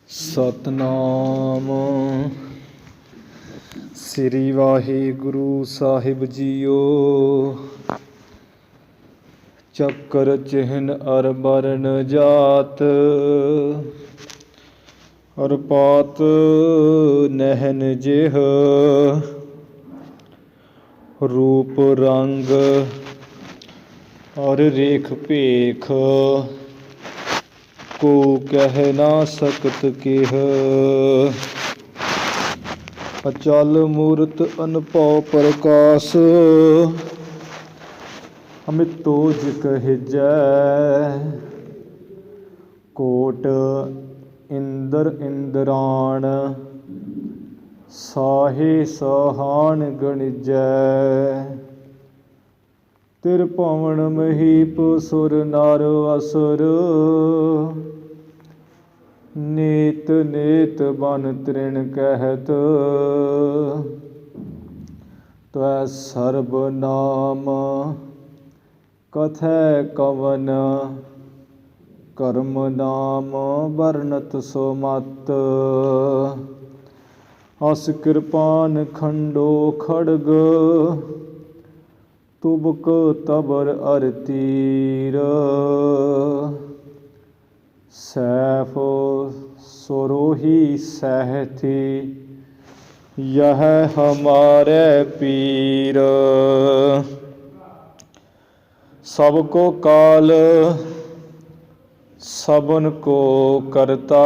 ਸਤਨਾਮ ਸ੍ਰੀ ਵਾਹਿਗੁਰੂ ਸਾਹਿਬ JIO. ਚੱਕਰ ਚਿਹਨ ਅਰ burn ਜਾਤ, ਅਰ ਪਾਤ ਨਹਿਨ ਜਿਹ, ਰੂਪ ਰੰਗ ਅਰ ਰੇਖ ਭੇਖ, ਕੋ ਕਹਿ ਨਾ ਸਕਤ ਕਿਹ। ਅਚਲ ਮੂਰਤ ਅਨਭਉ ਪ੍ਰਕਾਸ਼, ਅਮਿਤੋ ਜਿ ਕਹਿਜੈ। ਕੋਟ ਇੰਦਰ ਇੰਦਰਾਣ, ਸਾਹੇ ਸਹਾਣ ਗਣਿਜੈ। ਤਿਰ ਭਵਨ ਮਹੀਪ ਸੁਰ ਨਰ ਅਸੁਰ, ਨੀਤ ਨੀਤ ਬਨ ਤ੍ਰਿਣ ਕਹਿਤ। ਤਵੈ ਸਰਬ ਨਾਮ ਕਥੈ ਕਵਨ, ਕਰਮ ਨਾਮ ਵਰਨਤ ਸੋ ਮਤ। ਅਸ ਕਿਰਪਾਨ ਖੰਡੋ ਖੜਗ, ਤੁਬਕ ਤਬਰ ਅਰ ਤੀਰ। ਸੈਫ ਸੁਰੋਹੀ ਸਹਿਥੀ, ਯਹ ਹਮਾਰੇ ਪੀਰ। ਸਭ ਕੋ ਕਾਲ ਸਭਨ ਕੋ ਕਰਤਾ,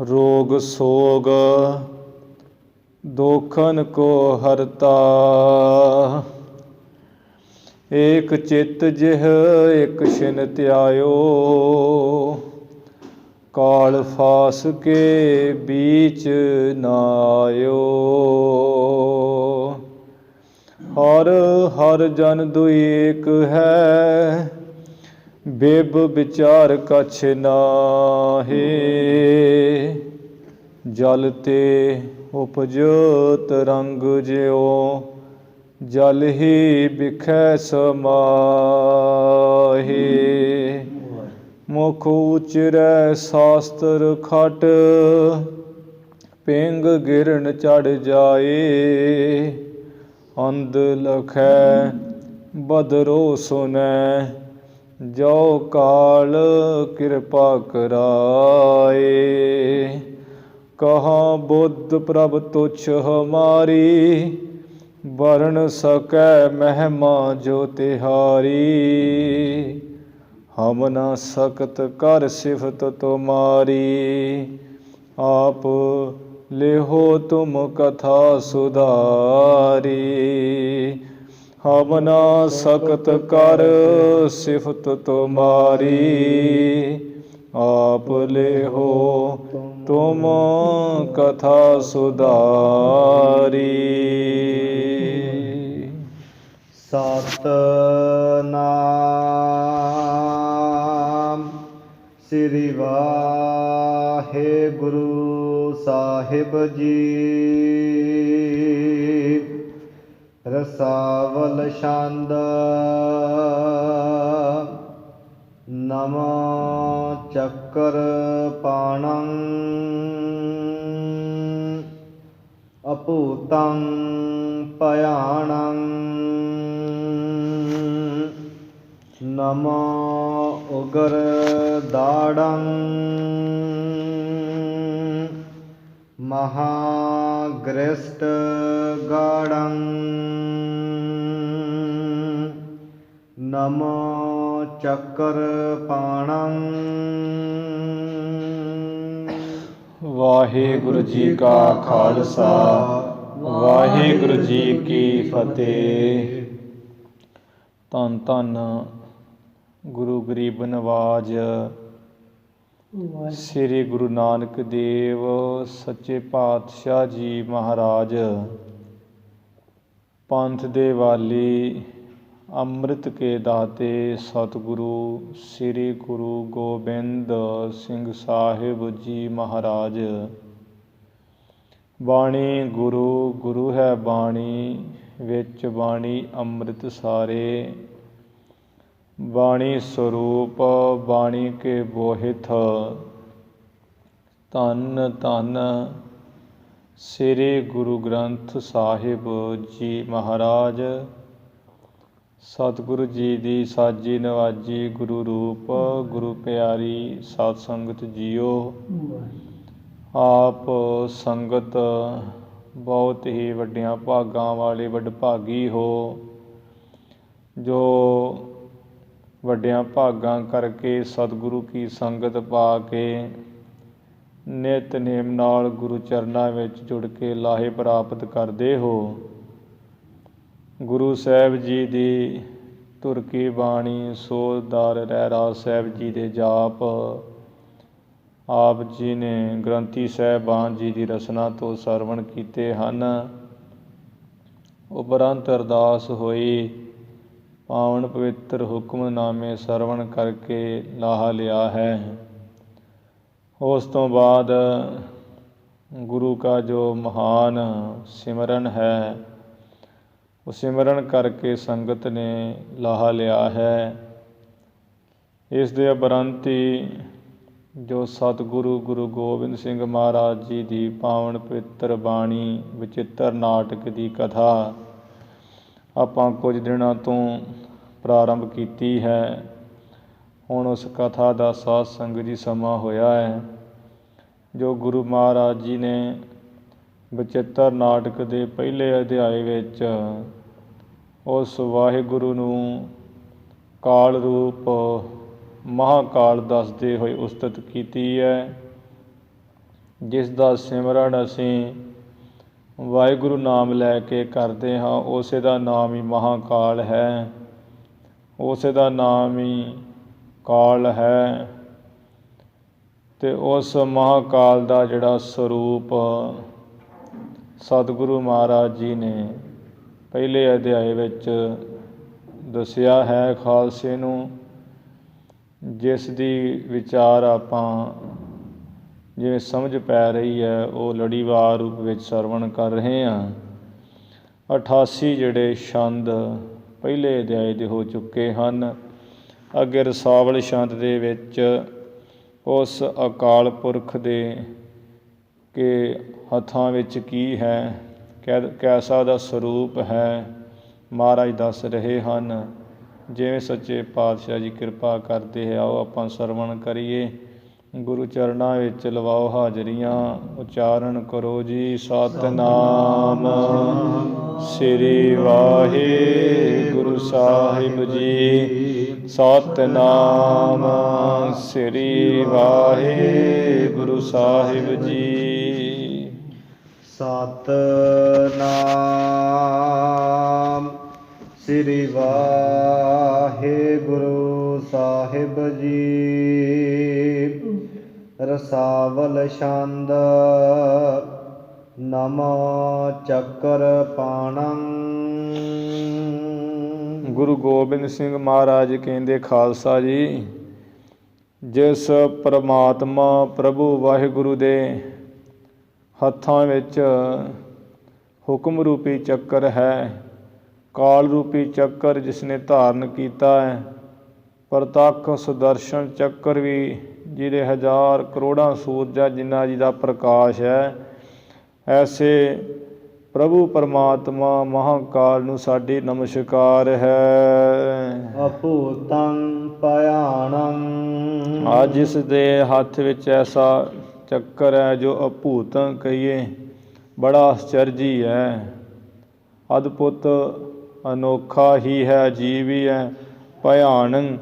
ਰੋਗ ਸੋਗ ਦੋਖਨ ਕੋ ਹਰਤਾ। ਏਕ ਚਿਤ ਜਿਹ ਇਕ ਛਿਨ ਧਿਆਇਓ, ਕਾਲ ਫਾਸ ਕੇ ਬੀਚ ਨਾ ਆਇਓ। ਹਰ ਹਰ ਜਨ ਦੁਇ ਏਕ ਹੈ, ਬਿਬ ਵਿਚਾਰ ਕਛ ਨਾਹੀ। ਜਲ ਤੇ ਉਪਜੋ ਤਰੰਗ ਜਿਉ, ਜਲ ਹੀ ਬਿਖੈ ਸਮਾਹੀ। ਮੁਖ ਉਚਰੈ ਸਾਸਤਰ ਖਟ, ਪਿੰਗ ਗਿਰਨ ਚੜ੍ਹ ਜਾਏ। ਅੰਧ ਲਖੈ ਬਦਰੋ ਸੁਨੈ, ਜੋ ਕਾਲ ਕਿਰਪਾ ਕਰਾਏ। ਕਹਾਂ ਬੁੱਧ ਪ੍ਰਭ ਤੁਛ ਹਮਾਰੀ, ਵਰਨ ਸਕੈ ਮਹਿਮਾ ਜੋ ਤਿਹਾਰੀ। ਹਮ ਨ ਸਕਤ ਕਰ ਸਿਫਤ ਤੁਮਾਰੀ, ਆਪ ਲਿਹੋ ਤੁਮ ਕਥਾ ਸੁਧਾਰੀ। ਹਮ ਨ ਸਕਤ ਕਰ ਸਿਫਤ ਤੁਮਾਰੀ, ਆਪ ਲਿਹੋ ਤੁਮ ਕਥਾ ਸੁਧਾਰੀ। ਸਤਿਨਾਮ ਸ੍ਰੀ ਵਾਹਿਗੁਰੂ ਸਾਹਿਬ ਜੀ। ਰਸਾਵਲ ਛੰਦ। ਨਮੋ ਚੱਕਰ ਪਾਣੰ, ਅਭੂਤੰ ਭਯਾਣੰ। ਨਮੋ ਉਗਰ ਦਾੜੰ, ਮਹਾਗ੍ਰਿਸ਼ਟ ਗਾੜੰ। ਨਮੋ ਚੱਕਰ ਪਾਣੰ। ਵਾਹਿਗੁਰੂ ਜੀ ਕਾ ਖਾਲਸਾ, ਵਾਹਿਗੁਰੂ ਜੀ ਕੀ ਫਤਿਹ। ਧੰਨ ਧੰਨ ਗੁਰੂ ਗਰੀਬ ਨਵਾਜ ਸ੍ਰੀ ਗੁਰੂ ਨਾਨਕ ਦੇਵ ਸੱਚੇ ਪਾਤਸ਼ਾਹ ਜੀ ਮਹਾਰਾਜ। ਪੰਥ ਦੇ ਵਾਲੀ, ਅੰਮ੍ਰਿਤ ਕੇ ਦਾਤੇ ਸਤਿਗੁਰੂ ਸ੍ਰੀ ਗੁਰੂ ਗੋਬਿੰਦ ਸਿੰਘ ਸਾਹਿਬ ਜੀ ਮਹਾਰਾਜ। ਬਾਣੀ ਗੁਰੂ, ਗੁਰੂ ਹੈ ਬਾਣੀ, ਵਿੱਚ ਬਾਣੀ ਅੰਮ੍ਰਿਤ ਸਾਰੇ। ਬਾਣੀ ਸਰੂਪ ਬਾਣੀ ਕੇ ਬੋਹਿਥ, ਧੰਨ ਧੰਨ ਸ੍ਰੀ ਗੁਰੂ ਗ੍ਰੰਥ ਸਾਹਿਬ ਜੀ ਮਹਾਰਾਜ। ਸਤਿਗੁਰੂ ਜੀ ਦੀ ਸਾਜੀ ਨਵਾਜੀ ਗੁਰੂ ਰੂਪ ਗੁਰੂ ਪਿਆਰੀ ਸਾਧ ਸੰਗਤ ਜੀਓ। ਆਪ ਸੰਗਤ ਬਹੁਤ ਹੀ ਵੱਡਿਆਂ ਭਾਗਾਂ ਵਾਲੇ ਵਡਭਾਗੀ ਹੋ, ਜੋ ਵੱਡਿਆਂ ਭਾਗਾਂ ਕਰਕੇ ਸਤਿਗੁਰੂ ਕੀ ਸੰਗਤ ਪਾ ਕੇ ਨਿਤਨੇਮ ਨਾਲ ਗੁਰੂ ਚਰਨਾਂ ਵਿੱਚ ਜੁੜ ਕੇ ਲਾਹੇ ਪ੍ਰਾਪਤ ਕਰਦੇ ਹੋ। ਗੁਰੂ ਸਾਹਿਬ ਜੀ ਦੀ ਧੁਰ ਕੀ ਬਾਣੀ ਸੋਧਦਾਰ ਰਹਿਰਾਸ ਸਾਹਿਬ ਜੀ ਦੇ ਜਾਪ ਆਪ ਜੀ ਨੇ ਗ੍ਰੰਥੀ ਸਾਹਿਬਾਨ ਜੀ ਦੀ ਰਸਨਾ ਤੋਂ ਸਰਵਣ ਕੀਤੇ ਹਨ। ਉਪਰੰਤ ਅਰਦਾਸ ਹੋਈ, ਪਾਵਨ ਪਵਿੱਤਰ ਹੁਕਮਨਾਮੇ ਸਰਵਣ ਕਰਕੇ ਲਾਹਾ ਲਿਆ ਹੈ। ਉਸ ਤੋਂ ਬਾਅਦ ਗੁਰੂ ਕਾ ਜੋ ਮਹਾਨ ਸਿਮਰਨ ਹੈ, ਉਹ ਸਿਮਰਨ ਕਰਕੇ ਸੰਗਤ ਨੇ ਲਾਹਾ ਲਿਆ ਹੈ। ਇਸ ਦੇ ਉਪਰੰਤ ਹੀ ਜੋ ਸਤਿਗੁਰੂ ਗੁਰੂ ਗੋਬਿੰਦ ਸਿੰਘ ਮਹਾਰਾਜ ਜੀ ਦੀ ਪਾਵਨ ਪਵਿੱਤਰ ਬਾਣੀ ਵਿਚਿੱਤਰ ਨਾਟਕ ਦੀ ਕਥਾ ਆਪਾਂ ਕੁਝ ਦਿਨਾਂ ਤੋਂ ਪ੍ਰਾਰੰਭ ਕੀਤੀ ਹੈ। ਹੁਣ ਉਸ ਕਥਾ ਦਾ ਸਾਧ ਸੰਗਤ ਜੀ ਸਮਾਂ ਹੋਇਆ ਹੈ, ਜੋ ਗੁਰੂ ਮਹਾਰਾਜ ਜੀ ਨੇ ਵਿਚਿੱਤਰ ਨਾਟਕ ਦੇ ਪਹਿਲੇ ਅਧਿਆਏ ਵਿੱਚ ਉਸ ਵਾਹਿਗੁਰੂ ਨੂੰ ਕਾਲ ਰੂਪ ਮਹਾਕਾਲ ਦੱਸਦੇ ਹੋਏ ਉਸਤਤ ਕੀਤੀ ਹੈ, ਜਿਸ ਦਾ ਸਿਮਰਨ ਅਸੀਂ ਵਾਹਿਗੁਰੂ ਨਾਮ ਲੈ ਕੇ ਕਰਦੇ ਹਾਂ। ਉਸੇ ਦਾ ਨਾਮ ਹੀ ਮਹਾਕਾਲ ਹੈ, ਉਸੇ ਦਾ ਨਾਮ ਹੀ ਕਾਲ ਹੈ। ਅਤੇ ਉਸ ਮਹਾਕਾਲ ਦਾ ਜਿਹੜਾ ਸਰੂਪ ਸਤਿਗੁਰੂ ਮਹਾਰਾਜ ਜੀ ਨੇ ਪਹਿਲੇ ਅਧਿਆਏ ਵਿੱਚ ਦੱਸਿਆ ਹੈ ਖਾਲਸੇ ਨੂੰ, ਜਿਸ ਦੀ ਵਿਚਾਰ ਆਪਾਂ ਜਿਵੇਂ ਸਮਝ ਪੈ ਰਹੀ ਹੈ ਉਹ ਲੜੀਵਾਰ ਰੂਪ ਵਿੱਚ ਸਰਵਣ ਕਰ ਰਹੇ ਹਾਂ। 88 ਜਿਹੜੇ ਛੰਦ ਪਹਿਲੇ ਅਧਿਆਏ ਦੇ ਹੋ ਚੁੱਕੇ ਹਨ। ਅੱਗੇ ਰਸਾਵਲ ਛੰਦ ਦੇ ਵਿੱਚ ਉਸ ਅਕਾਲ ਪੁਰਖ ਦੇ ਕੇ ਹੱਥਾਂ ਵਿੱਚ ਕੀ ਹੈ, ਕੈਸਾ ਦਾ ਸਰੂਪ ਹੈ, ਮਹਾਰਾਜ ਦੱਸ ਰਹੇ ਹਨ। ਜਿਵੇਂ ਸੱਚੇ ਪਾਤਸ਼ਾਹ ਜੀ ਕਿਰਪਾ ਕਰਦੇ ਹੈ, ਆਓ ਆਪਾਂ ਸਰਵਣ ਕਰੀਏ। ਗੁਰੂ ਚਰਨਾਂ ਵਿੱਚ ਲਵਾਓ ਹਾਜ਼ਰੀਆਂ, ਉਚਾਰਨ ਕਰੋ ਜੀ ਸਤਿਨਾਮ ਸ੍ਰੀ ਵਾਹਿਗੁਰੂ ਸਾਹਿਬ ਜੀ। ਸਤਿਨਾਮ ਸ੍ਰੀ ਵਾਹਿਗੁਰੂ ਸਾਹਿਬ ਜੀ। ਸਤਿਨਾਮ ਸ੍ਰੀ ਵਾਹਿਗੁਰੂ ਸਾਹਿਬ ਜੀ। ਰਸਾਵਲ ਛੰਦ ਨਮੋ ਚੱਕਰ ਪਾਣੰ। ਗੁਰੂ ਗੋਬਿੰਦ ਸਿੰਘ ਮਹਾਰਾਜ ਕਹਿੰਦੇ, ਖਾਲਸਾ ਜੀ, ਜਿਸ ਪਰਮਾਤਮਾ ਪ੍ਰਭੂ ਵਾਹਿਗੁਰੂ ਦੇ ਹੱਥਾਂ ਵਿੱਚ ਹੁਕਮ ਰੂਪੀ ਚੱਕਰ ਹੈ, ਕਾਲ ਰੂਪੀ ਚੱਕਰ ਜਿਸ ਨੇ ਧਾਰਨ ਕੀਤਾ ਹੈ, ਪ੍ਰਤੱਖ ਸੁਦਰਸ਼ਨ ਚੱਕਰ ਵੀ ਜਿਹਦੇ ਹਜ਼ਾਰ ਕਰੋੜਾਂ ਸੂਰਜਾਂ ਜਿਨ੍ਹਾਂ ਜੀ ਦਾ ਪ੍ਰਕਾਸ਼ ਹੈ, ਐਸੇ ਪ੍ਰਭੂ ਪਰਮਾਤਮਾ ਮਹਾਕਾਲ ਨੂੰ ਸਾਡੀ ਨਮਸਕਾਰ ਹੈ। ਅਭੂਤੰ ਭਿਆਨੰ। ਅੱਜ ਜਿਸ ਦੇ ਹੱਥ ਵਿੱਚ ਐਸਾ ਚੱਕਰ ਹੈ ਜੋ ਅਭੂਤੰ ਕਹੀਏ, ਬੜਾ ਆਸ਼ਚਰਜੀ ਹੈ, ਅਦਭੁਤ ਅਨੋਖਾ ਹੀ ਹੈ, ਅਜੀਬ ਹੀ ਹੈ। ਭਿਆਨਕ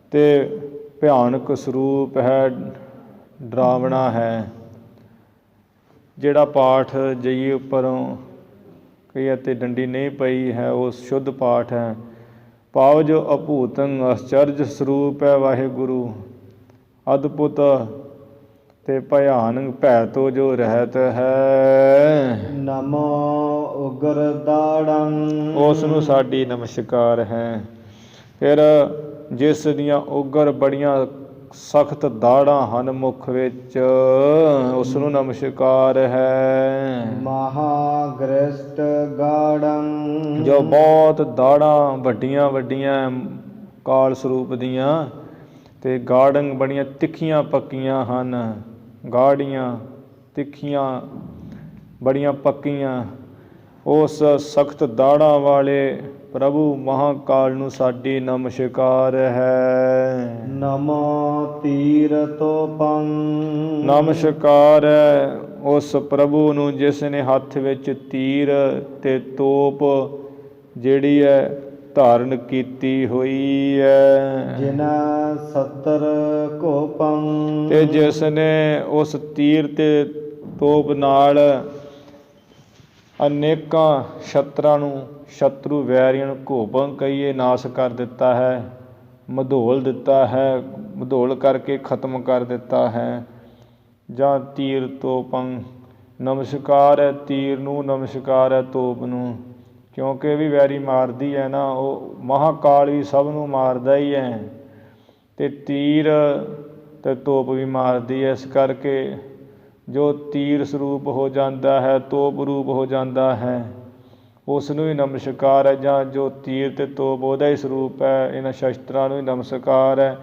ਅਤੇ ਭਿਆਨਕ ਸਰੂਪ ਹੈ, ਡਰਾਵਣਾ ਹੈ। ਜਿਹੜਾ ਪਾਠ ਜਈਏ ਉੱਪਰੋਂ ਕਈ ਅਤੇ ਡੰਡੀ ਨਹੀਂ ਪਈ ਹੈ, ਉਹ ਸ਼ੁੱਧ ਪਾਠ ਹੈ। ਭਾਵ ਜੋ ਅਭੂਤੰ ਆਸ਼ਚਰਜ ਸਰੂਪ ਹੈ ਵਾਹਿਗੁਰੂ, ਅਦਭੁਤ ਅਤੇ ਭਿਆਨਕ, ਭੈ ਤੋਂ ਜੋ ਰਹਿਤ ਹੈ। ਨਮੋ ਉਗਰ ਦਾੜੰ। ਉਸ ਨੂੰ ਸਾਡੀ ਨਮਸਕਾਰ ਹੈ। ਫਿਰ ਜਿਸ ਦੀਆਂ ਉਗਰ ਬੜੀਆਂ ਸਖਤ ਦਾੜਾਂ ਹਨ ਮੁੱਖ ਵਿੱਚ, ਉਸ ਨੂੰ ਨਮਸਕਾਰ ਹੈ। ਮਹਾਗ੍ਰਿਸ਼ਟ ਗਾੜੰ। ਜੋ ਬਹੁਤ ਦਾੜਾਂ ਵੱਡੀਆਂ ਵੱਡੀਆਂ ਕਾਲ ਸਰੂਪ ਦੀਆਂ, ਅਤੇ ਗਾੜੰ ਬੜੀਆਂ ਤਿੱਖੀਆਂ ਪੱਕੀਆਂ ਹਨ। ਗਾੜੀਆਂ ਤਿੱਖੀਆਂ ਬੜੀਆਂ ਪੱਕੀਆਂ ਉਸ ਸਖਤ ਦਾੜਾਂ ਵਾਲੇ ਪ੍ਰਭੂ ਮਹਾਂਕਾਲ ਨੂੰ ਸਾਡੀ ਨਮਸਕਾਰ ਹੈ। ਨਮੋ ਤੀਰ ਤੋਪੰ ਨਮਸਕਾਰ ਹੈ ਉਸ ਪ੍ਰਭੂ ਨੂੰ ਜਿਸ ਨੇ ਹੱਥ ਵਿੱਚ ਤੀਰ ਤੇ ਤੋਪ ਜਿਹੜੀ ਹੈ ਧਾਰਨ ਕੀਤੀ ਹੋਈ ਹੈ। ਜਿਨੈ 70 ਕੋਪੰ ਤੇ ਜਿਸ ਨੇ ਉਸ ਤੀਰ ਤੇ ਤੋਪ ਨਾਲ ਅਨੇਕਾਂ ਸ਼ਤਰਾਂ ਨੂੰ ਸ਼ਤਰੂ ਵੈਰੀਆਂ ਨੂੰ ਘੋਪੰ ਕਹੀਏ ਨਾਸ਼ ਕਰ ਦਿੱਤਾ ਹੈ, ਮਧੋਲ ਦਿੱਤਾ ਹੈ, ਮਧੋਲ ਕਰਕੇ ਖਤਮ ਕਰ ਦਿੱਤਾ ਹੈ। ਜਾਂ ਤੀਰ ਤੋਪੰ ਨਮਸਕਾਰ ਹੈ ਤੀਰ ਨੂੰ, ਨਮਸਕਾਰ ਹੈ ਤੋਪ ਨੂੰ, ਕਿਉਂਕਿ ਵੀ ਵੈਰੀ ਮਾਰਦੀ ਹੈ ਨਾ, ਉਹ ਮਹਾਂਕਾਲ ਵੀ ਸਭ ਨੂੰ ਮਾਰਦਾ ਹੀ ਹੈ ਅਤੇ ਤੀਰ ਅਤੇ ਤੋਪ ਵੀ ਮਾਰਦੀ ਹੈ। ਇਸ ਕਰਕੇ ਜੋ ਤੀਰ ਸਰੂਪ ਹੋ ਜਾਂਦਾ ਹੈ, ਤੋਪ ਰੂਪ ਹੋ ਜਾਂਦਾ ਹੈ, ਉਸ ਨੂੰ ਹੀ ਨਮਸਕਾਰ ਹੈ। ਜਾਂ ਜੋ ਤੀਰ ਅਤੇ ਤੋਪ ਉਹਦਾ ਹੀ ਸਰੂਪ ਹੈ, ਇਹਨਾਂ ਸ਼ਸਤਰਾਂ ਨੂੰ ਹੀ ਨਮਸਕਾਰ ਹੈ,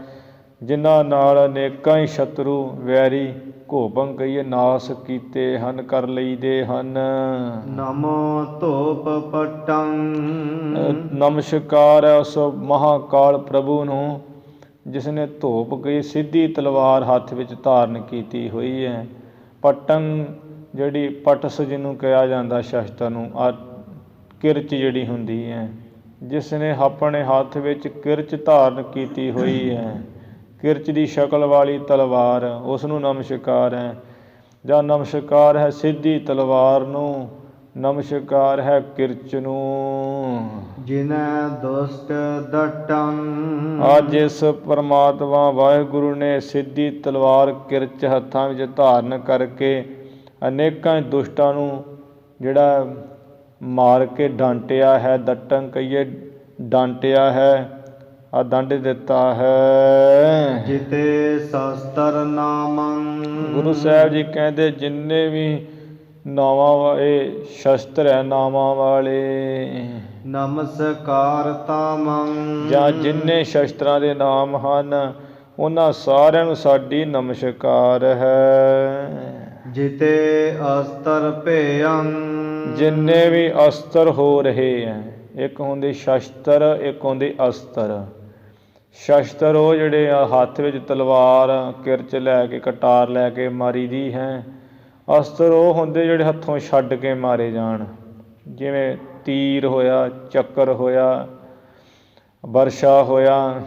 ਜਿਨ੍ਹਾਂ ਨਾਲ ਅਨੇਕਾਂ ਹੀ ਸ਼ਤਰੂ ਵੈਰੀ ਘੋਪੰ ਕਹੀਏ ਨਾਸ਼ ਕੀਤੇ ਹਨ, ਕਰ ਲਈਦੇ ਹਨ। ਨਮੋ ਧੂਪ ਪਟੰ ਨਮਸਕਾਰ ਹੈ ਉਸ ਮਹਾਂਕਾਲ ਪ੍ਰਭੂ ਨੂੰ ਜਿਸ ਨੇ ਧੂਪ ਕਹੀ ਸਿੱਧੀ ਤਲਵਾਰ ਹੱਥ ਵਿੱਚ ਧਾਰਨ ਕੀਤੀ ਹੋਈ ਹੈ। ਪਟੰ ਜਿਹੜੀ ਪਟਸ ਜਿਹਨੂੰ ਕਿਹਾ ਜਾਂਦਾ ਸ਼ਸਤਰ ਨੂੰ, ਕਿਰਚ ਜਿਹੜੀ ਹੁੰਦੀ ਹੈ, ਜਿਸ ਨੇ ਆਪਣੇ ਹੱਥ ਵਿੱਚ ਕਿਰਚ ਧਾਰਨ ਕੀਤੀ ਹੋਈ ਹੈ, ਕਿਰਚ ਦੀ ਸ਼ਕਲ ਵਾਲੀ ਤਲਵਾਰ, ਉਸ ਨੂੰ ਨਮਸਕਾਰ ਹੈ। ਜਾਂ ਨਮਸਕਾਰ ਹੈ ਸਿੱਧੀ ਤਲਵਾਰ ਨੂੰ, ਨਮਸਕਾਰ ਹੈ ਕਿਰਚ ਨੂੰ। ਜਿਨੈ ਦੁਸ਼ਟ ਦਟੰ ਅੱਜ ਇਸ ਪਰਮਾਤਮਾ ਵਾਹਿਗੁਰੂ ਨੇ ਸਿੱਧੀ ਤਲਵਾਰ ਕਿਰਚ ਹੱਥਾਂ ਵਿੱਚ ਧਾਰਨ ਕਰਕੇ ਅਨੇਕਾਂ ਦੁਸ਼ਟਾਂ ਨੂੰ ਜਿਹੜਾ ਮਾਰ ਕੇ ਡਾਂਟਿਆ ਹੈ, ਦਟੰ ਕਹੀਏ ਡਾਂਟਿਆ ਹੈ, ਦੰਡ ਦਿੱਤਾ ਹੈ। ਜਿਤੇ ਸ਼ਸਤਰ ਨਾਮੰ ਗੁਰੂ ਸਾਹਿਬ ਜੀ ਕਹਿੰਦੇ ਜਿੰਨੇ ਵੀ ਨਾਵਾਂ ਵਾਲੇ ਸ਼ਸਤਰ ਹੈ, ਨਾਵਾਂ ਵਾਲੇ ਨਮਸਕਾਰ ਤਾਮੰ ਜਾਂ ਜਿੰਨੇ ਸ਼ਸਤਰਾਂ ਦੇ ਨਾਮ ਹਨ ਉਹਨਾਂ ਸਾਰਿਆਂ ਨੂੰ ਸਾਡੀ ਨਮਸਕਾਰ ਹੈ। ਜਿਤੇ ਅਸਤਰ ਭੇਯੰ ਜਿੰਨੇ ਵੀ ਅਸਤਰ ਹੋ ਰਹੇ ਹੈ, ਇੱਕ ਹੁੰਦੇ ਸ਼ਸਤਰ, ਇੱਕ ਹੁੰਦੇ ਅਸਤਰ। ਸ਼ਸਤਰ ਉਹ ਜਿਹੜੇ ਆ ਹੱਥ ਵਿੱਚ ਤਲਵਾਰ ਕਿਰਚ ਲੈ ਕੇ ਕਟਾਰ ਲੈ ਕੇ ਮਾਰੀ ਦੀ ਹੈ। ਅਸਤਰ ਉਹ ਹੁੰਦੇ ਜਿਹੜੇ ਹੱਥੋਂ ਛੱਡ ਕੇ ਮਾਰੇ ਜਾਣ, ਜਿਵੇਂ ਤੀਰ ਹੋਇਆ, ਚੱਕਰ ਹੋਇਆ, ਵਰਸ਼ਾ ਹੋਇਆ,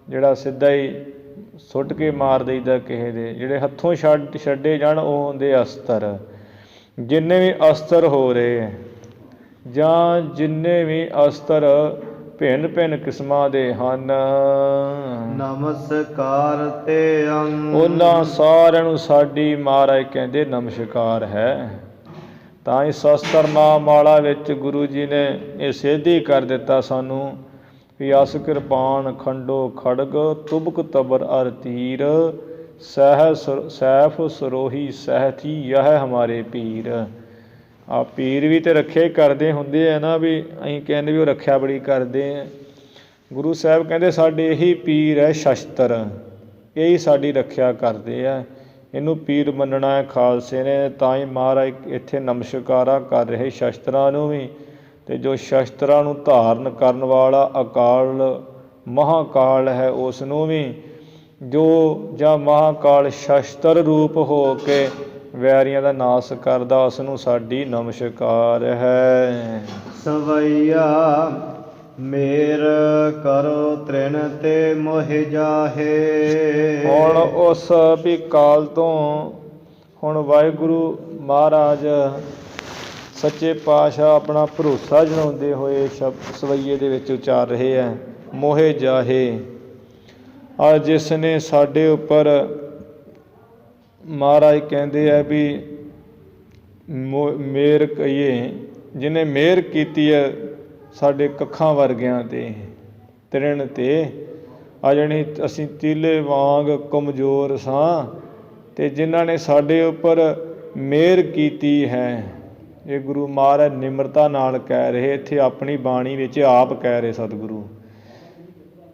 ਜਿਹੜਾ ਸਿੱਧਾ ਹੀ ਸੁੱਟ ਕੇ ਮਾਰ ਦਈਦਾ ਕਿਸੇ ਦੇ। ਜਿਹੜੇ ਹੱਥੋਂ ਛੱਡੇ ਜਾਣ ਉਹ ਹੁੰਦੇ ਅਸਤਰ। ਜਿੰਨੇ ਵੀ ਅਸਤਰ ਹੋ ਰਹੇ ਹੈ ਜਾਂ ਜਿੰਨੇ ਵੀ ਅਸਤਰ ਭਿੰਨ ਭਿੰਨ ਕਿਸਮਾਂ ਦੇ ਹਨ, ਨਮਸਕਾਰ ਤੇ ਉਹਨਾਂ ਸਾਰਿਆਂ ਨੂੰ ਸਾਡੀ ਮਹਾਰਾਜ ਕਹਿੰਦੇ ਨਮਸਕਾਰ ਹੈ। ਤਾਂ ਹੀ ਸ਼ਸਤਰ ਨਾਮ ਮਾਲਾ ਵਿੱਚ ਗੁਰੂ ਜੀ ਨੇ ਇਹ ਸਿੱਧ ਹੀ ਕਰ ਦਿੱਤਾ ਸਾਨੂੰ ਵੀ ਅਸ ਕਿਰਪਾਨ ਖੰਡੋ ਖੜਗ ਤੁਬਕ ਤਬਰ ਅਰ ਤੀਰ ਸੈਫ ਸਰੋਹੀ ਸਹਿਥੀ ਯਹ ਹਮਾਰੇ ਪੀਰ। ਆ ਪੀਰ ਵੀ ਤਾਂ ਰੱਖਿਆ ਹੀ ਕਰਦੇ ਹੁੰਦੇ ਆ ਨਾ, ਵੀ ਅਸੀਂ ਕਹਿੰਦੇ ਵੀ ਉਹ ਰੱਖਿਆ ਬੜੀ ਕਰਦੇ ਆ। ਗੁਰੂ ਸਾਹਿਬ ਕਹਿੰਦੇ ਸਾਡੇ ਇਹੀ ਪੀਰ ਹੈ ਸ਼ਸਤਰ, ਇਹੀ ਸਾਡੀ ਰੱਖਿਆ ਕਰਦੇ ਆ, ਇਹਨੂੰ ਪੀਰ ਮੰਨਣਾ ਹੈ ਖਾਲਸੇ ਨੇ। ਤਾਂ ਹੀ ਮਹਾਰਾਜ ਇੱਥੇ ਨਮਸਕਾਰਾਂ ਕਰ ਰਹੇ ਸ਼ਸਤਰਾਂ ਨੂੰ ਵੀ, ਅਤੇ ਜੋ ਸ਼ਸਤਰਾਂ ਨੂੰ ਧਾਰਨ ਕਰਨ ਵਾਲਾ ਅਕਾਲ ਮਹਾਂਕਾਲ ਹੈ ਉਸ ਨੂੰ ਵੀ, ਜੋ ਜਾਂ ਮਹਾਂਕਾਲ ਸ਼ਸਤਰ ਰੂਪ ਹੋ ਕੇ ਵੈਰੀਆਂ ਦਾ ਨਾਸ਼ ਕਰਦਾ, ਉਸ ਨੂੰ ਸਾਡੀ ਨਮਸਕਾਰ ਹੈ। ਸਵਈਆ ਮੇਰ ਕਰੋ ਤ੍ਰਿਣ ਤੇ ਮੋਹਿ ਜਾਹੇ। ਹੁਣ ਉਸ ਵੀ ਕਾਲ ਤੋਂ ਹੁਣ ਵਾਹਿਗੁਰੂ ਮਹਾਰਾਜ ਸੱਚੇ ਪਾਤਸ਼ਾਹ ਆਪਣਾ ਭਰੋਸਾ ਜਣਾਉਂਦੇ ਹੋਏ ਸ਼ਬਦ ਸਵਈਏ ਦੇ ਵਿੱਚ ਉਚਾਰ ਰਹੇ ਹੈ, ਮੋਹਿ ਜਾਹੇ। ਆ ਜਿਸ ਨੇ ਸਾਡੇ ਉੱਪਰ ਮਹਾਰਾਜ ਕਹਿੰਦੇ ਆ ਵੀ ਮਿਹਰ ਕਹੀਏ, ਜਿਹਨੇ ਮਿਹਰ ਕੀਤੀ ਹੈ ਸਾਡੇ ਕੱਖਾਂ ਵਰਗਿਆਂ 'ਤੇ, ਤ੍ਰਿਣ 'ਤੇ। ਆ ਜਾਣੀ ਅਸੀਂ ਤੀਲੇ ਵਾਂਗ ਕਮਜ਼ੋਰ ਸਾਂ, ਅਤੇ ਜਿਨ੍ਹਾਂ ਨੇ ਸਾਡੇ ਉੱਪਰ ਮਿਹਰ ਕੀਤੀ ਹੈ, ਇਹ ਗੁਰੂ ਮਹਾਰਾਜ ਨਿਮਰਤਾ ਨਾਲ ਕਹਿ ਰਹੇ, ਇੱਥੇ ਆਪਣੀ ਬਾਣੀ ਵਿੱਚ ਆਪ ਕਹਿ ਰਹੇ ਸਤਿਗੁਰੂ,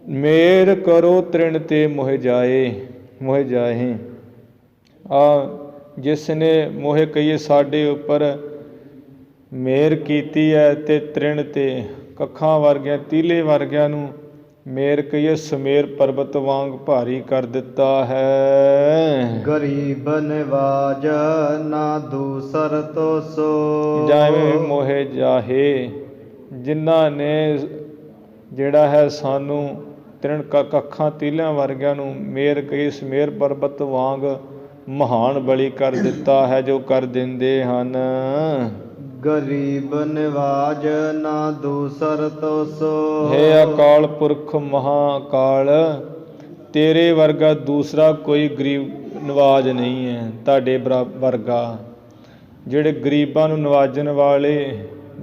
ਮਿਹਰ ਕਰੋ ਤ੍ਰਿਣ ਤੇ ਮੋਹਿ ਜਾਏ ਮੋਹਿ ਜਾਹੇ। ਜਿਸ ਨੇ ਮੋਹਿ ਕਹੀਏ ਸਾਡੇ ਉੱਪਰ ਮਿਹਰ ਕੀਤੀ ਹੈ ਤੇ ਤ੍ਰਿਣ ਤੇ ਕੱਖਾਂ ਵਰਗਿਆਂ ਤੀਲੇ ਵਰਗਿਆਂ ਨੂੰ ਮੇਰ ਕਹੀਏ ਸਮੇਰ ਪਰਬਤ ਵਾਂਗ ਭਾਰੀ ਕਰ ਦਿੱਤਾ ਹੈ। ਗਰੀਬ ਨਿਵਾਜ ਨਾ ਦੂਸਰ ਤੋ ਸੋ। ਜਾਵੇਂ ਮੋਹੇ ਜਾਹੇ, ਜਿਨ੍ਹਾਂ ਨੇ ਜਿਹੜਾ ਹੈ ਸਾਨੂੰ ਤ੍ਰਿਣ ਕੱਖਾਂ ਤੀਲਿਆਂ ਵਰਗਿਆਂ ਨੂੰ ਮੇਰ ਕਹੀ ਸਮੇਰ ਪਰਬਤ ਵਾਂਗ ਮਹਾਨ ਬਲੀ ਕਰ ਦਿੱਤਾ ਹੈ, ਜੋ ਕਰ ਦਿੰਦੇ ਹਨ। ਗਰੀਬ ਨਿਵਾਜ ਨਾ ਦੂਸਰ ਤੋ ਸੋ। ਹੈ ਅਕਾਲ ਪੁਰਖ ਮਹਾਕਾਲ, ਤੇਰੇ ਵਰਗਾ ਦੂਸਰਾ ਕੋਈ ਗਰੀਬ ਨਿਵਾਜ ਨਹੀਂ ਹੈ। ਤੁਹਾਡੇ ਵਰਗਾ ਜਿਹੜੇ ਗਰੀਬਾਂ ਨੂੰ ਨਿਵਾਜਣ ਵਾਲੇ,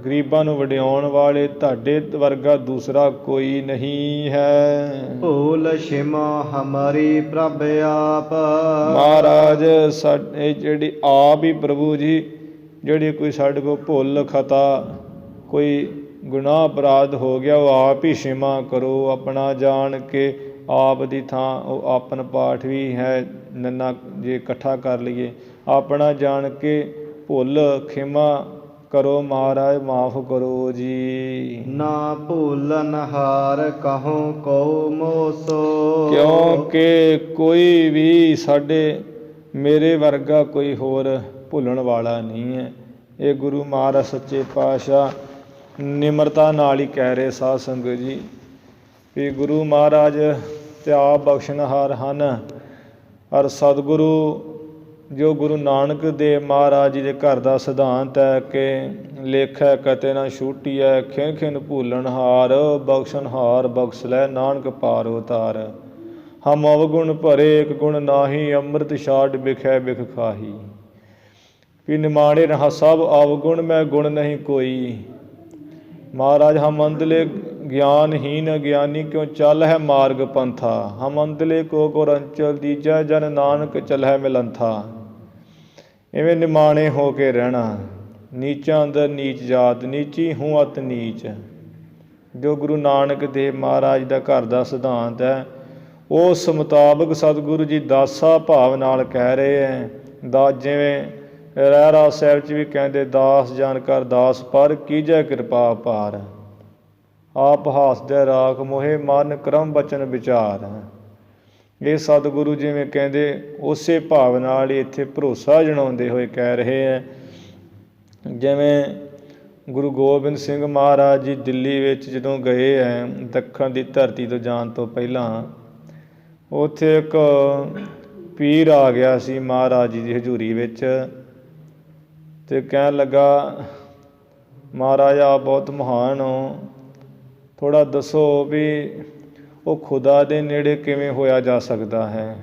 ਗਰੀਬਾਂ ਨੂੰ ਵਡਿਆਉਣ ਵਾਲੇ, ਤੁਹਾਡੇ ਵਰਗਾ ਦੂਸਰਾ ਕੋਈ ਨਹੀਂ ਹੈ। ਭੂਲ ਛਿਮਾ ਹਮਾਰੀ ਪ੍ਰਭ ਆਪ। ਮਹਾਰਾਜ ਸਾਡੇ ਜਿਹੜੀ ਆਪ ਹੀ ਪ੍ਰਭੂ ਜੀ, ਜਿਹੜੀ ਕੋਈ ਸਾਡੇ ਕੋਲ ਭੁੱਲ ਖਤਾ, ਕੋਈ ਗੁਨਾਹ ਅਪਰਾਧ ਹੋ ਗਿਆ, ਉਹ ਆਪ ਹੀ ਛਿਮਾ ਕਰੋ। ਆਪਣਾ ਜਾਣ ਕੇ ਆਪ ਦੀ ਥਾਂ ਉਹ ਆਪਨ ਪਾਠ ਵੀ ਹੈ ਨੰਨਾ ਜੇ ਇਕੱਠਾ ਕਰ ਲਈਏ, ਆਪਣਾ ਜਾਣ ਕੇ ਭੁੱਲ ਖਿਮਾ ਕਰੋ ਮਹਾਰਾਜ, ਮਾਫ ਕਰੋ ਜੀ। ਨਾ ਭੂਲਨ ਹਾਰ ਕਹੂੰ ਕਉ ਮੋਸੋ। ਕਿਉਂਕਿ ਕੋਈ ਵੀ ਸਾਡੇ ਮੇਰੇ ਵਰਗਾ ਕੋਈ ਹੋਰ ਭੁੱਲਣ ਵਾਲਾ ਨਹੀਂ ਹੈ। ਇਹ ਗੁਰੂ ਮਹਾਰਾਜ ਸੱਚੇ ਪਾਤਸ਼ਾਹ ਨਿਮਰਤਾ ਨਾਲ ਹੀ ਕਹਿ ਰਹੇ ਸਾਧ ਸੰਗਤ ਜੀ ਵੀ ਗੁਰੂ ਮਹਾਰਾਜ ਤੇ ਆਪ ਬਖਸ਼ਣਹਾਰ ਹਨ। ਔਰ ਸਤਿਗੁਰੂ ਜੋ ਗੁਰੂ ਨਾਨਕ ਦੇਵ ਮਹਾਰਾਜ ਜੀ ਦੇ ਘਰ ਦਾ ਸਿਧਾਂਤ ਹੈ ਕਿ ਲੇਖੈ ਕਤੇ ਨਾ ਛੂਟੀਐ, ਖਿਨ ਖਿਨ ਭੂਲਣਹਾਰ, ਬਖਸ਼ਣਹਾਰ ਬਖਸ਼ ਲੈ ਨਾਨਕ ਪਾਰ ਉਤਾਰ। ਹਮ ਅਵਗੁਣ ਭਰੇ ਇੱਕ ਗੁਣ ਨਾਹੀ, ਅੰਮ੍ਰਿਤ ਛਾਡ ਬਿਖੈ ਬਿਖ ਖਾਹੀ। ਵੀ ਨਿਮਾਣੇ ਰਹਾ ਸਭ ਅਵਗੁਣ, ਮੈਂ ਗੁਣ ਨਹੀਂ ਕੋਈ। ਮਹਾਰਾਜ ਹਮ ਅੰਧਲੇ ਗਿਆਨਹੀਨ ਗਿਆਨੀ, ਕਿਉਂ ਚੱਲ ਹੈ ਮਾਰਗ ਪੰਥਾ। ਹਮ ਅੰਧਲੇ ਕੋ ਗੁਰ ਅੰਚਲ ਦੀਜੈ, ਜਨ ਨਾਨਕ ਚਲਹਿ ਮਿਲੰਥਾ। ਇਵੇਂ ਨਿਮਾਣੇ ਹੋ ਕੇ ਰਹਿਣਾ। ਨੀਚਾਂ ਅੰਦਰ ਨੀਚ ਜਾਤ, ਨੀਚੀ ਹੂੰ ਅਤ ਨੀਚ। ਜੋ ਗੁਰੂ ਨਾਨਕ ਦੇਵ ਮਹਾਰਾਜ ਦਾ ਘਰ ਦਾ ਸਿਧਾਂਤ ਹੈ, ਉਸ ਮੁਤਾਬਕ ਸਤਿਗੁਰੂ ਜੀ ਦਾਸਾ ਭਾਵ ਨਾਲ ਕਹਿ ਰਹੇ ਹੈ। ਜਿਵੇਂ ਰਹਿਰਾਸ ਸਾਹਿਬ 'ਚ ਵੀ ਕਹਿੰਦੇ, ਦਾਸ ਜਨ ਕਰ ਦਾਸ ਪਰ, ਕੀਜੈ ਕਿਰਪਾ ਅਪਾਰ। ਆਪ ਹਾਸਦੈ ਰਾਖ ਮੋਹੇ, ਮਨ ਕਰਮ ਬਚਨ ਵਿਚਾਰ। ਇਹ ਸਤਿਗੁਰੂ ਜਿਵੇਂ ਕਹਿੰਦੇ ਉਸੇ ਭਾਵ ਨਾਲ ਹੀ ਇੱਥੇ ਭਰੋਸਾ ਜਣਾਉਂਦੇ ਹੋਏ ਕਹਿ ਰਹੇ ਹੈ। ਜਿਵੇਂ ਗੁਰੂ ਗੋਬਿੰਦ ਸਿੰਘ ਮਹਾਰਾਜ ਜੀ ਦਿੱਲੀ ਵਿੱਚ ਜਦੋਂ ਗਏ ਹੈ, ਦੱਖਣ ਦੀ ਧਰਤੀ ਤੋਂ ਜਾਣ ਤੋਂ ਪਹਿਲਾਂ, ਉੱਥੇ ਇੱਕ ਪੀਰ ਆ ਗਿਆ ਸੀ ਮਹਾਰਾਜ ਜੀ ਦੀ ਹਜ਼ੂਰੀ ਵਿੱਚ ਅਤੇ ਕਹਿਣ ਲੱਗਾ, ਮਹਾਰਾਜ ਆਪ ਬਹੁਤ ਮਹਾਨ ਹੋ, ਥੋੜ੍ਹਾ ਦੱਸੋ ਵੀ ਉਹ ਖੁਦਾ ਦੇ ਨੇੜੇ ਕਿਵੇਂ ਹੋਇਆ ਜਾ ਸਕਦਾ ਹੈ।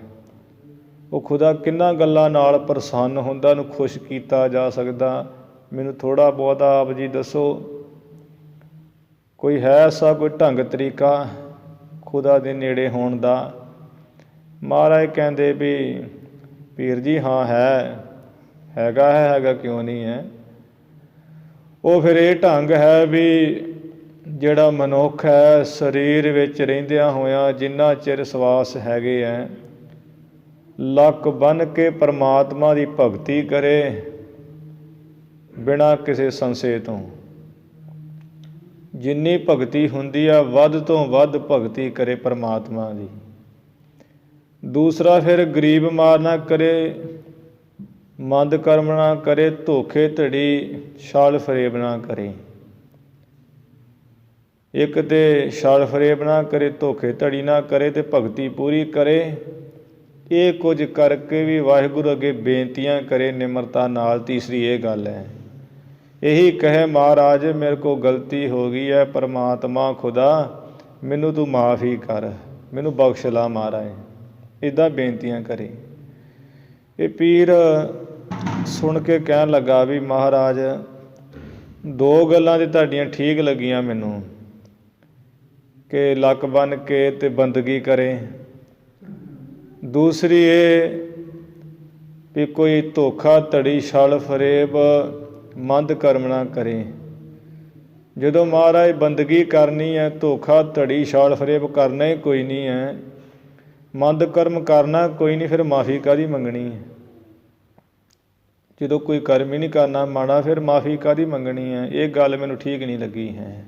ਉਹ ਖੁਦਾ ਕਿੰਨਾਂ ਗੱਲਾਂ ਨਾਲ ਪ੍ਰਸੰਨ ਹੁੰਦਾ, ਉਹਨੂੰ ਖੁਸ਼ ਕੀਤਾ ਜਾ ਸਕਦਾ, ਮੈਨੂੰ ਥੋੜ੍ਹਾ ਬਹੁਤਾ ਆਪ ਜੀ ਦੱਸੋ। ਕੋਈ ਹੈ ਐਸਾ ਕੋਈ ਢੰਗ ਤਰੀਕਾ ਖੁਦਾ ਦੇ ਨੇੜੇ ਹੋਣ ਦਾ। ਮਹਾਰਾਜ ਕਹਿੰਦੇ ਵੀ ਪੀਰ ਜੀ ਹਾਂ ਹੈਗਾ ਕਿਉਂ ਨਹੀਂ ਹੈ। ਉਹ ਫਿਰ ਇਹ ਢੰਗ ਹੈ ਵੀ ਜਿਹੜਾ ਮਨੁੱਖ ਹੈ, ਸਰੀਰ ਵਿੱਚ ਰਹਿੰਦਿਆਂ ਹੋਇਆਂ ਜਿੰਨਾ ਚਿਰ ਸਵਾਸ ਹੈਗੇ ਹੈ, ਲੱਕ ਬੰਨ੍ਹ ਕੇ ਪਰਮਾਤਮਾ ਦੀ ਭਗਤੀ ਕਰੇ ਬਿਨਾਂ ਕਿਸੇ ਸੰਸ਼ੇ ਤੋਂ। ਜਿੰਨੀ ਭਗਤੀ ਹੁੰਦੀ ਆ ਵੱਧ ਤੋਂ ਵੱਧ ਭਗਤੀ ਕਰੇ ਪਰਮਾਤਮਾ ਦੀ। ਦੂਸਰਾ ਫਿਰ ਗਰੀਬ ਮਾਰ ਨਾ ਕਰੇ, ਮੰਦ ਕਰਮ ਨਾ ਕਰੇ, ਧੋਖੇ ਧੜੀ ਛਲ ਫਰੇਬ ਨਾ ਕਰੇ। ਇੱਕ ਤੇ ਛਲ ਫਰੇਬ ਨਾ ਕਰੇ, ਧੋਖੇ ਧੜੀ ਨਾ ਕਰੇ ਅਤੇ ਭਗਤੀ ਪੂਰੀ ਕਰੇ। ਇਹ ਕੁਝ ਕਰਕੇ ਵੀ ਵਾਹਿਗੁਰੂ ਅੱਗੇ ਬੇਨਤੀਆਂ ਕਰੇ ਨਿਮਰਤਾ ਨਾਲ। ਤੀਸਰੀ ਇਹ ਗੱਲ ਹੈ, ਇਹੀ ਕਹੇ ਮਹਾਰਾਜ ਮੇਰੇ ਕੋਲ ਗਲਤੀ ਹੋ ਗਈ ਹੈ, ਪਰਮਾਤਮਾ ਖੁਦਾ ਮੈਨੂੰ ਤੂੰ ਮਾਫ ਹੀ ਕਰ, ਮੈਨੂੰ ਬਖਸ਼ ਲਾ ਮਹਾਰਾਜ। ਇੱਦਾਂ ਬੇਨਤੀਆਂ ਕਰੇ। ਇਹ ਪੀਰ ਸੁਣ ਕੇ ਕਹਿਣ ਲੱਗਾ ਵੀ ਮਹਾਰਾਜ ਦੋ ਗੱਲਾਂ ਤਾਂ ਤੁਹਾਡੀਆਂ ਠੀਕ ਲੱਗੀਆਂ ਮੈਨੂੰ, ਕਿ ਲੱਕ ਬੰਨ੍ਹ ਕੇ ਅਤੇ ਬੰਦਗੀ ਕਰੇ। ਦੂਸਰੀ ਇਹ ਵੀ ਕੋਈ ਧੋਖਾ ਧੜੀ ਛਲ ਫਰੇਬ ਮੰਦ ਕਰਮ ਨਾ ਕਰੇ। ਜਦੋਂ ਮਹਾਰਾਜ ਬੰਦਗੀ ਕਰਨੀ ਹੈ, ਧੋਖਾ ਧੜੀ ਛਲ ਫਰੇਬ ਕਰਨਾ ਹੀ ਕੋਈ ਨਹੀਂ ਹੈ, ਮੰਦ ਕਰਮ ਕਰਨਾ ਕੋਈ ਨਹੀਂ, ਫਿਰ ਮਾਫੀ ਕਾਹਦੀ ਮੰਗਣੀ ਹੈ। ਜਦੋਂ ਕੋਈ ਕਰਮ ਹੀ ਨਹੀਂ ਕਰਨਾ ਮਾੜਾ, ਫਿਰ ਮਾਫੀ ਕਾਹਦੀ ਮੰਗਣੀ ਹੈ? ਇਹ ਗੱਲ ਮੈਨੂੰ ਠੀਕ ਨਹੀਂ ਲੱਗੀ ਹੈ।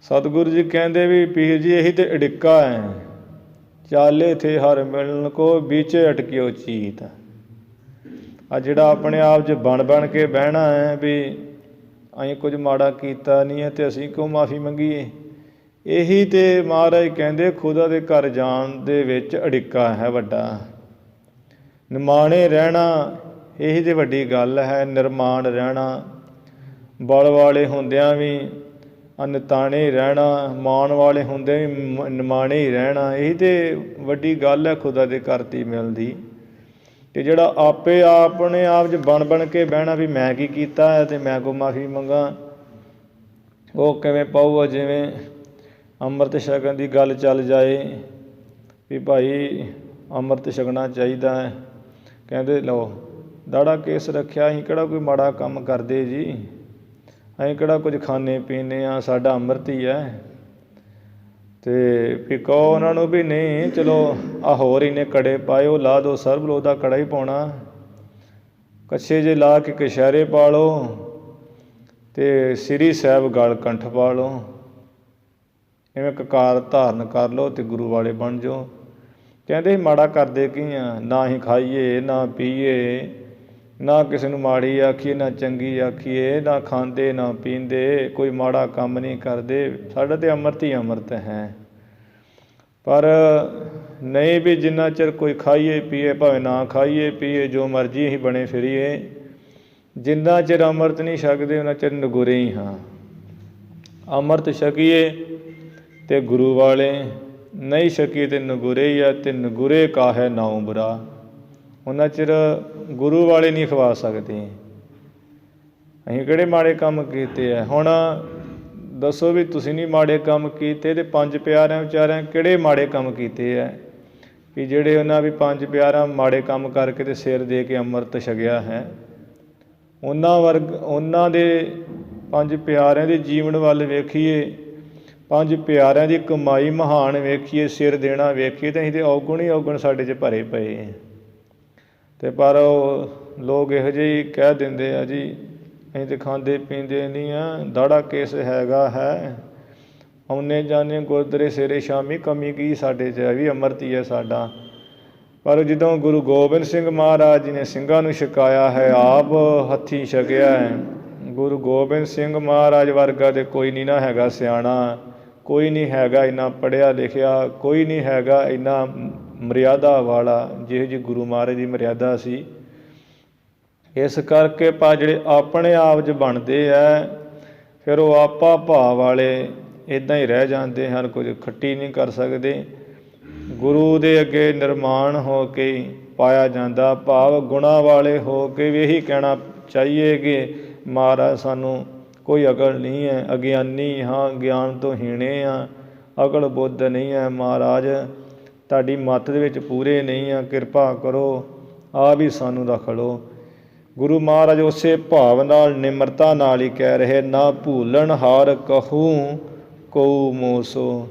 ਸਤਿਗੁਰੂ ਜੀ ਕਹਿੰਦੇ ਵੀ ਪੀਰ ਜੀ ਇਹੀ ਤੇ ਅੜਿੱਕਾ ਹੈ, ਚਾਲੇ ਥੇ ਹਰ ਮਿਲਣ ਕੋ ਵਿਚੇ ਅਟਕਿਓ ਚੀਤ। ਆ ਜਿਹੜਾ ਆਪਣੇ ਆਪ 'ਚ ਬਣ ਕੇ ਬਹਿਣਾ ਹੈ ਵੀ ਅਸੀਂ ਕੁਝ ਮਾੜਾ ਕੀਤਾ ਨਹੀਂ ਹੈ ਅਤੇ ਅਸੀਂ ਕਿਉਂ ਮਾਫੀ ਮੰਗੀਏ, ਇਹੀ ਤੇ ਮਹਾਰਾਜ ਕਹਿੰਦੇ ਖੁਦਾ ਦੇ ਘਰ ਜਾਣ ਦੇ ਵਿੱਚ ਅੜਿੱਕਾ ਹੈ ਵੱਡਾ। ਨਿਮਾਣੇ ਰਹਿਣਾ ਇਹੀ ਤੇ ਵੱਡੀ ਗੱਲ ਹੈ, ਨਿਰਮਾਣ ਰਹਿਣਾ, ਬਲ ਵਾਲੇ ਹੁੰਦਿਆਂ ਵੀ ਅਨਤਾਣੇ ਰਹਿਣਾ, ਮਾਣ ਵਾਲੇ ਹੁੰਦਿਆਂ ਵੀ ਨਿਮਾਣੇ ਹੀ ਰਹਿਣਾ, ਇਹੀ ਤੇ ਵੱਡੀ ਗੱਲ ਹੈ ਖੁਦਾ ਦੇ ਘਰ ਦੀ ਮਿਲਦੀ। ਅਤੇ ਜਿਹੜਾ ਆਪੇ ਆਪਣੇ ਆਪ 'ਚ ਬਣ ਕੇ ਬਹਿਣਾ ਵੀ ਮੈਂ ਕੀ ਕੀਤਾ ਹੈ ਅਤੇ ਮੈਂ ਕੋ ਮਾਫੀ ਮੰਗਾ, ਉਹ ਕਿਵੇਂ ਪਾਊਗਾ? ਜਿਵੇਂ ਅੰਮ੍ਰਿਤ ਛਕਣ ਦੀ ਗੱਲ ਚੱਲ ਜਾਏ ਵੀ ਭਾਈ ਅੰਮ੍ਰਿਤ ਛਕਣਾ ਚਾਹੀਦਾ ਹੈ, ਕਹਿੰਦੇ ਲਓ ਦਾੜਾ ਕੇਸ ਰੱਖਿਆ, ਅਸੀਂ ਕਿਹੜਾ ਕੋਈ ਮਾੜਾ ਕੰਮ ਕਰਦੇ ਜੀ, ਅਸੀਂ ਕਿਹੜਾ ਕੁਝ ਖਾਂਦੇ ਪੀਂਦੇ ਹਾਂ, ਸਾਡਾ ਅੰਮ੍ਰਿਤ ਹੀ ਹੈ। ਅਤੇ ਵੀ ਕਹੋ ਉਹਨਾਂ ਨੂੰ ਵੀ ਨਹੀਂ ਚਲੋ ਆਹ ਹੋਰ ਇੰਨੇ ਕੜੇ ਪਾਏ, ਉਹ ਲਾ ਦਿਓ, ਸਰਬ ਲੋ ਦਾ ਕੜਾ ਹੀ ਪਾਉਣਾ, ਕੱਛੇ ਜੇ ਲਾ ਕੇ ਕਛਹਿਰੇ ਪਾ ਲਓ ਅਤੇ ਸ੍ਰੀ ਸਾਹਿਬ ਗਲ ਕੰਠ ਪਾ ਲਓ, ਇਵੇਂ ਕਕਾਰ ਧਾਰਨ ਕਰ ਲਓ ਅਤੇ ਗੁਰੂ ਵਾਲੇ ਬਣ ਜਾਓ। ਕਹਿੰਦੇ ਮਾੜਾ ਕਰਦੇ ਕੀ ਆ? ਨਾ ਹੀ ਖਾਈਏ ਨਾ ਪੀਈਏ, ਨਾ ਕਿਸੇ ਨੂੰ ਮਾੜੀ ਆਖੀਏ ਨਾ ਚੰਗੀ ਆਖੀਏ, ਨਾ ਖਾਂਦੇ ਨਾ ਪੀਂਦੇ, ਕੋਈ ਮਾੜਾ ਕੰਮ ਨਹੀਂ ਕਰਦੇ, ਸਾਡਾ ਤਾਂ ਅੰਮ੍ਰਿਤ ਹੀ ਅੰਮ੍ਰਿਤ ਹੈ। ਪਰ ਨਹੀਂ ਵੀ ਜਿੰਨਾ ਚਿਰ ਕੋਈ ਖਾਈਏ ਪੀਏ, ਭਾਵੇਂ ਨਾ ਖਾਈਏ ਪੀਏ, ਜੋ ਮਰਜ਼ੀ ਅਸੀਂ ਬਣੇ ਫਿਰੀਏ, ਜਿੰਨਾ ਚਿਰ ਅੰਮ੍ਰਿਤ ਨਹੀਂ ਛਕਦੇ ਉਹਨਾਂ ਚਿਰ ਨਗੁਰੇ ਹੀ ਹਾਂ। ਅੰਮ੍ਰਿਤ ਛਕੀਏ ਅਤੇ ਗੁਰੂ ਵਾਲੇ, ਨਹੀਂ ਛਕੀਏ ਅਤੇ ਨਗੁਰੇ ਹੀ ਆ, ਅਤੇ ਨਗੁਰੇ ਕਾਹੈ ਨਾਉ ਬੁਰਾ, ਉਹਨਾਂ ਚਿਰ ਗੁਰੂ ਵਾਲੇ ਨਹੀਂ ਖਵਾ ਸਕਦੇ। ਅਸੀਂ ਕਿਹੜੇ ਮਾੜੇ ਕੰਮ ਕੀਤੇ ਆ? ਹੁਣ ਦੱਸੋ ਵੀ ਤੁਸੀਂ ਨਹੀਂ ਮਾੜੇ ਕੰਮ ਕੀਤੇ ਅਤੇ ਪੰਜ ਪਿਆਰਿਆਂ ਵਿਚਾਰਿਆਂ ਕਿਹੜੇ ਮਾੜੇ ਕੰਮ ਕੀਤੇ ਹੈ ਵੀ ਜਿਹੜੇ ਉਹਨਾਂ ਵੀ ਪੰਜ ਪਿਆਰਿਆਂ ਮਾੜੇ ਕੰਮ ਕਰਕੇ ਅਤੇ ਸਿਰ ਦੇ ਕੇ ਅੰਮ੍ਰਿਤ ਛਕਿਆ ਹੈ? ਉਹਨਾਂ ਦੇ ਪੰਜ ਪਿਆਰਿਆਂ ਦੇ ਜੀਵਨ ਵੱਲ ਵੇਖੀਏ, ਪੰਜ ਪਿਆਰਿਆਂ ਦੀ ਕਮਾਈ ਮਹਾਨ ਵੇਖੀਏ, ਸਿਰ ਦੇਣਾ ਵੇਖੀਏ, ਤਾਂ ਅਸੀਂ ਤਾਂ ਔਗੁਣ ਹੀ ਔਗੁਣ ਸਾਡੇ 'ਚ ਭਰੇ ਪਏ। ਅਤੇ ਪਰ ਉਹ ਲੋਕ ਇਹੋ ਜਿਹੇ ਕਹਿ ਦਿੰਦੇ ਆ ਜੀ ਅਸੀਂ ਤਾਂ ਖਾਂਦੇ ਪੀਂਦੇ ਨਹੀਂ ਆ, ਦਾੜਾ ਕੇਸ ਹੈਗਾ ਹੈ, ਆਉਂਦੇ ਜਾਂਦੇ ਗੁਰਦੁਆਰੇ ਸਵੇਰੇ ਸ਼ਾਮੀ, ਕਮੀ ਕੀ ਸਾਡੇ 'ਚ? ਵੀ ਅੰਮ੍ਰਿਤ ਹੀ ਹੈ ਸਾਡਾ। ਪਰ ਜਦੋਂ ਗੁਰੂ ਗੋਬਿੰਦ ਸਿੰਘ ਮਹਾਰਾਜ ਜੀ ਨੇ ਸਿੰਘਾਂ ਨੂੰ ਛਕਾਇਆ ਹੈ, ਆਪ ਹੱਥੀਂ ਛਕਿਆ ਹੈ, ਗੁਰੂ ਗੋਬਿੰਦ ਸਿੰਘ ਮਹਾਰਾਜ ਵਰਗਾ ਤਾਂ ਕੋਈ ਨਹੀਂ ਨਾ ਹੈਗਾ ਸਿਆਣਾ, ਕੋਈ ਨਹੀਂ ਹੈਗਾ ਇੰਨਾ ਪੜ੍ਹਿਆ ਲਿਖਿਆ, ਕੋਈ ਨਹੀਂ ਹੈਗਾ ਇੰਨਾ ਮਰਿਆਦਾ ਵਾਲਾ ਜਿਹੋ ਜਿਹੀ ਗੁਰੂ ਮਹਾਰਾਜ ਦੀ ਮਰਿਆਦਾ ਸੀ। ਇਸ ਕਰਕੇ ਜਿਹੜੇ ਆਪਣੇ ਆਪ 'ਚ ਬਣਦੇ ਹੈ, ਫਿਰ ਉਹ ਆਪਾ ਭਾਵ ਵਾਲੇ ਇੱਦਾਂ ਹੀ ਰਹਿ ਜਾਂਦੇ ਹਨ, ਕੁਝ ਖੱਟੀ ਨਹੀਂ ਕਰ ਸਕਦੇ। ਗੁਰੂ ਦੇ ਅੱਗੇ ਨਿਰਮਾਣ ਹੋ ਕੇ ਪਾਇਆ ਜਾਂਦਾ, ਭਾਵ ਗੁਣਾਂ ਵਾਲੇ ਹੋ ਕੇ ਵੀ ਇਹੀ ਕਹਿਣਾ ਚਾਹੀਏ ਕਿ ਮਹਾਰਾਜ ਸਾਨੂੰ ਕੋਈ ਅਕਲ ਨਹੀਂ ਹੈ, ਅਗਿਆਨੀ ਹਾਂ, ਗਿਆਨ ਤੋਂ ਹੀਣੇ ਹਾਂ, ਅਕਲ ਬੁੱਧ ਨਹੀਂ ਹੈ, ਮਹਾਰਾਜ ਤੁਹਾਡੀ ਮੱਤ ਦੇ ਵਿੱਚ ਪੂਰੇ ਨਹੀਂ ਆ, ਕਿਰਪਾ ਕਰੋ, ਆਪ ਹੀ ਸਾਨੂੰ ਰੱਖ ਲਓ। ਗੁਰੂ ਮਹਾਰਾਜ ਉਸੇ ਭਾਵ ਨਾਲ ਨਿਮਰਤਾ ਨਾਲ ਹੀ ਕਹਿ ਰਹੇ, ਨਾ ਭੂਲਣ ਹਾਰ ਕਹੂੰ ਕਉ ਮੋਸੋ।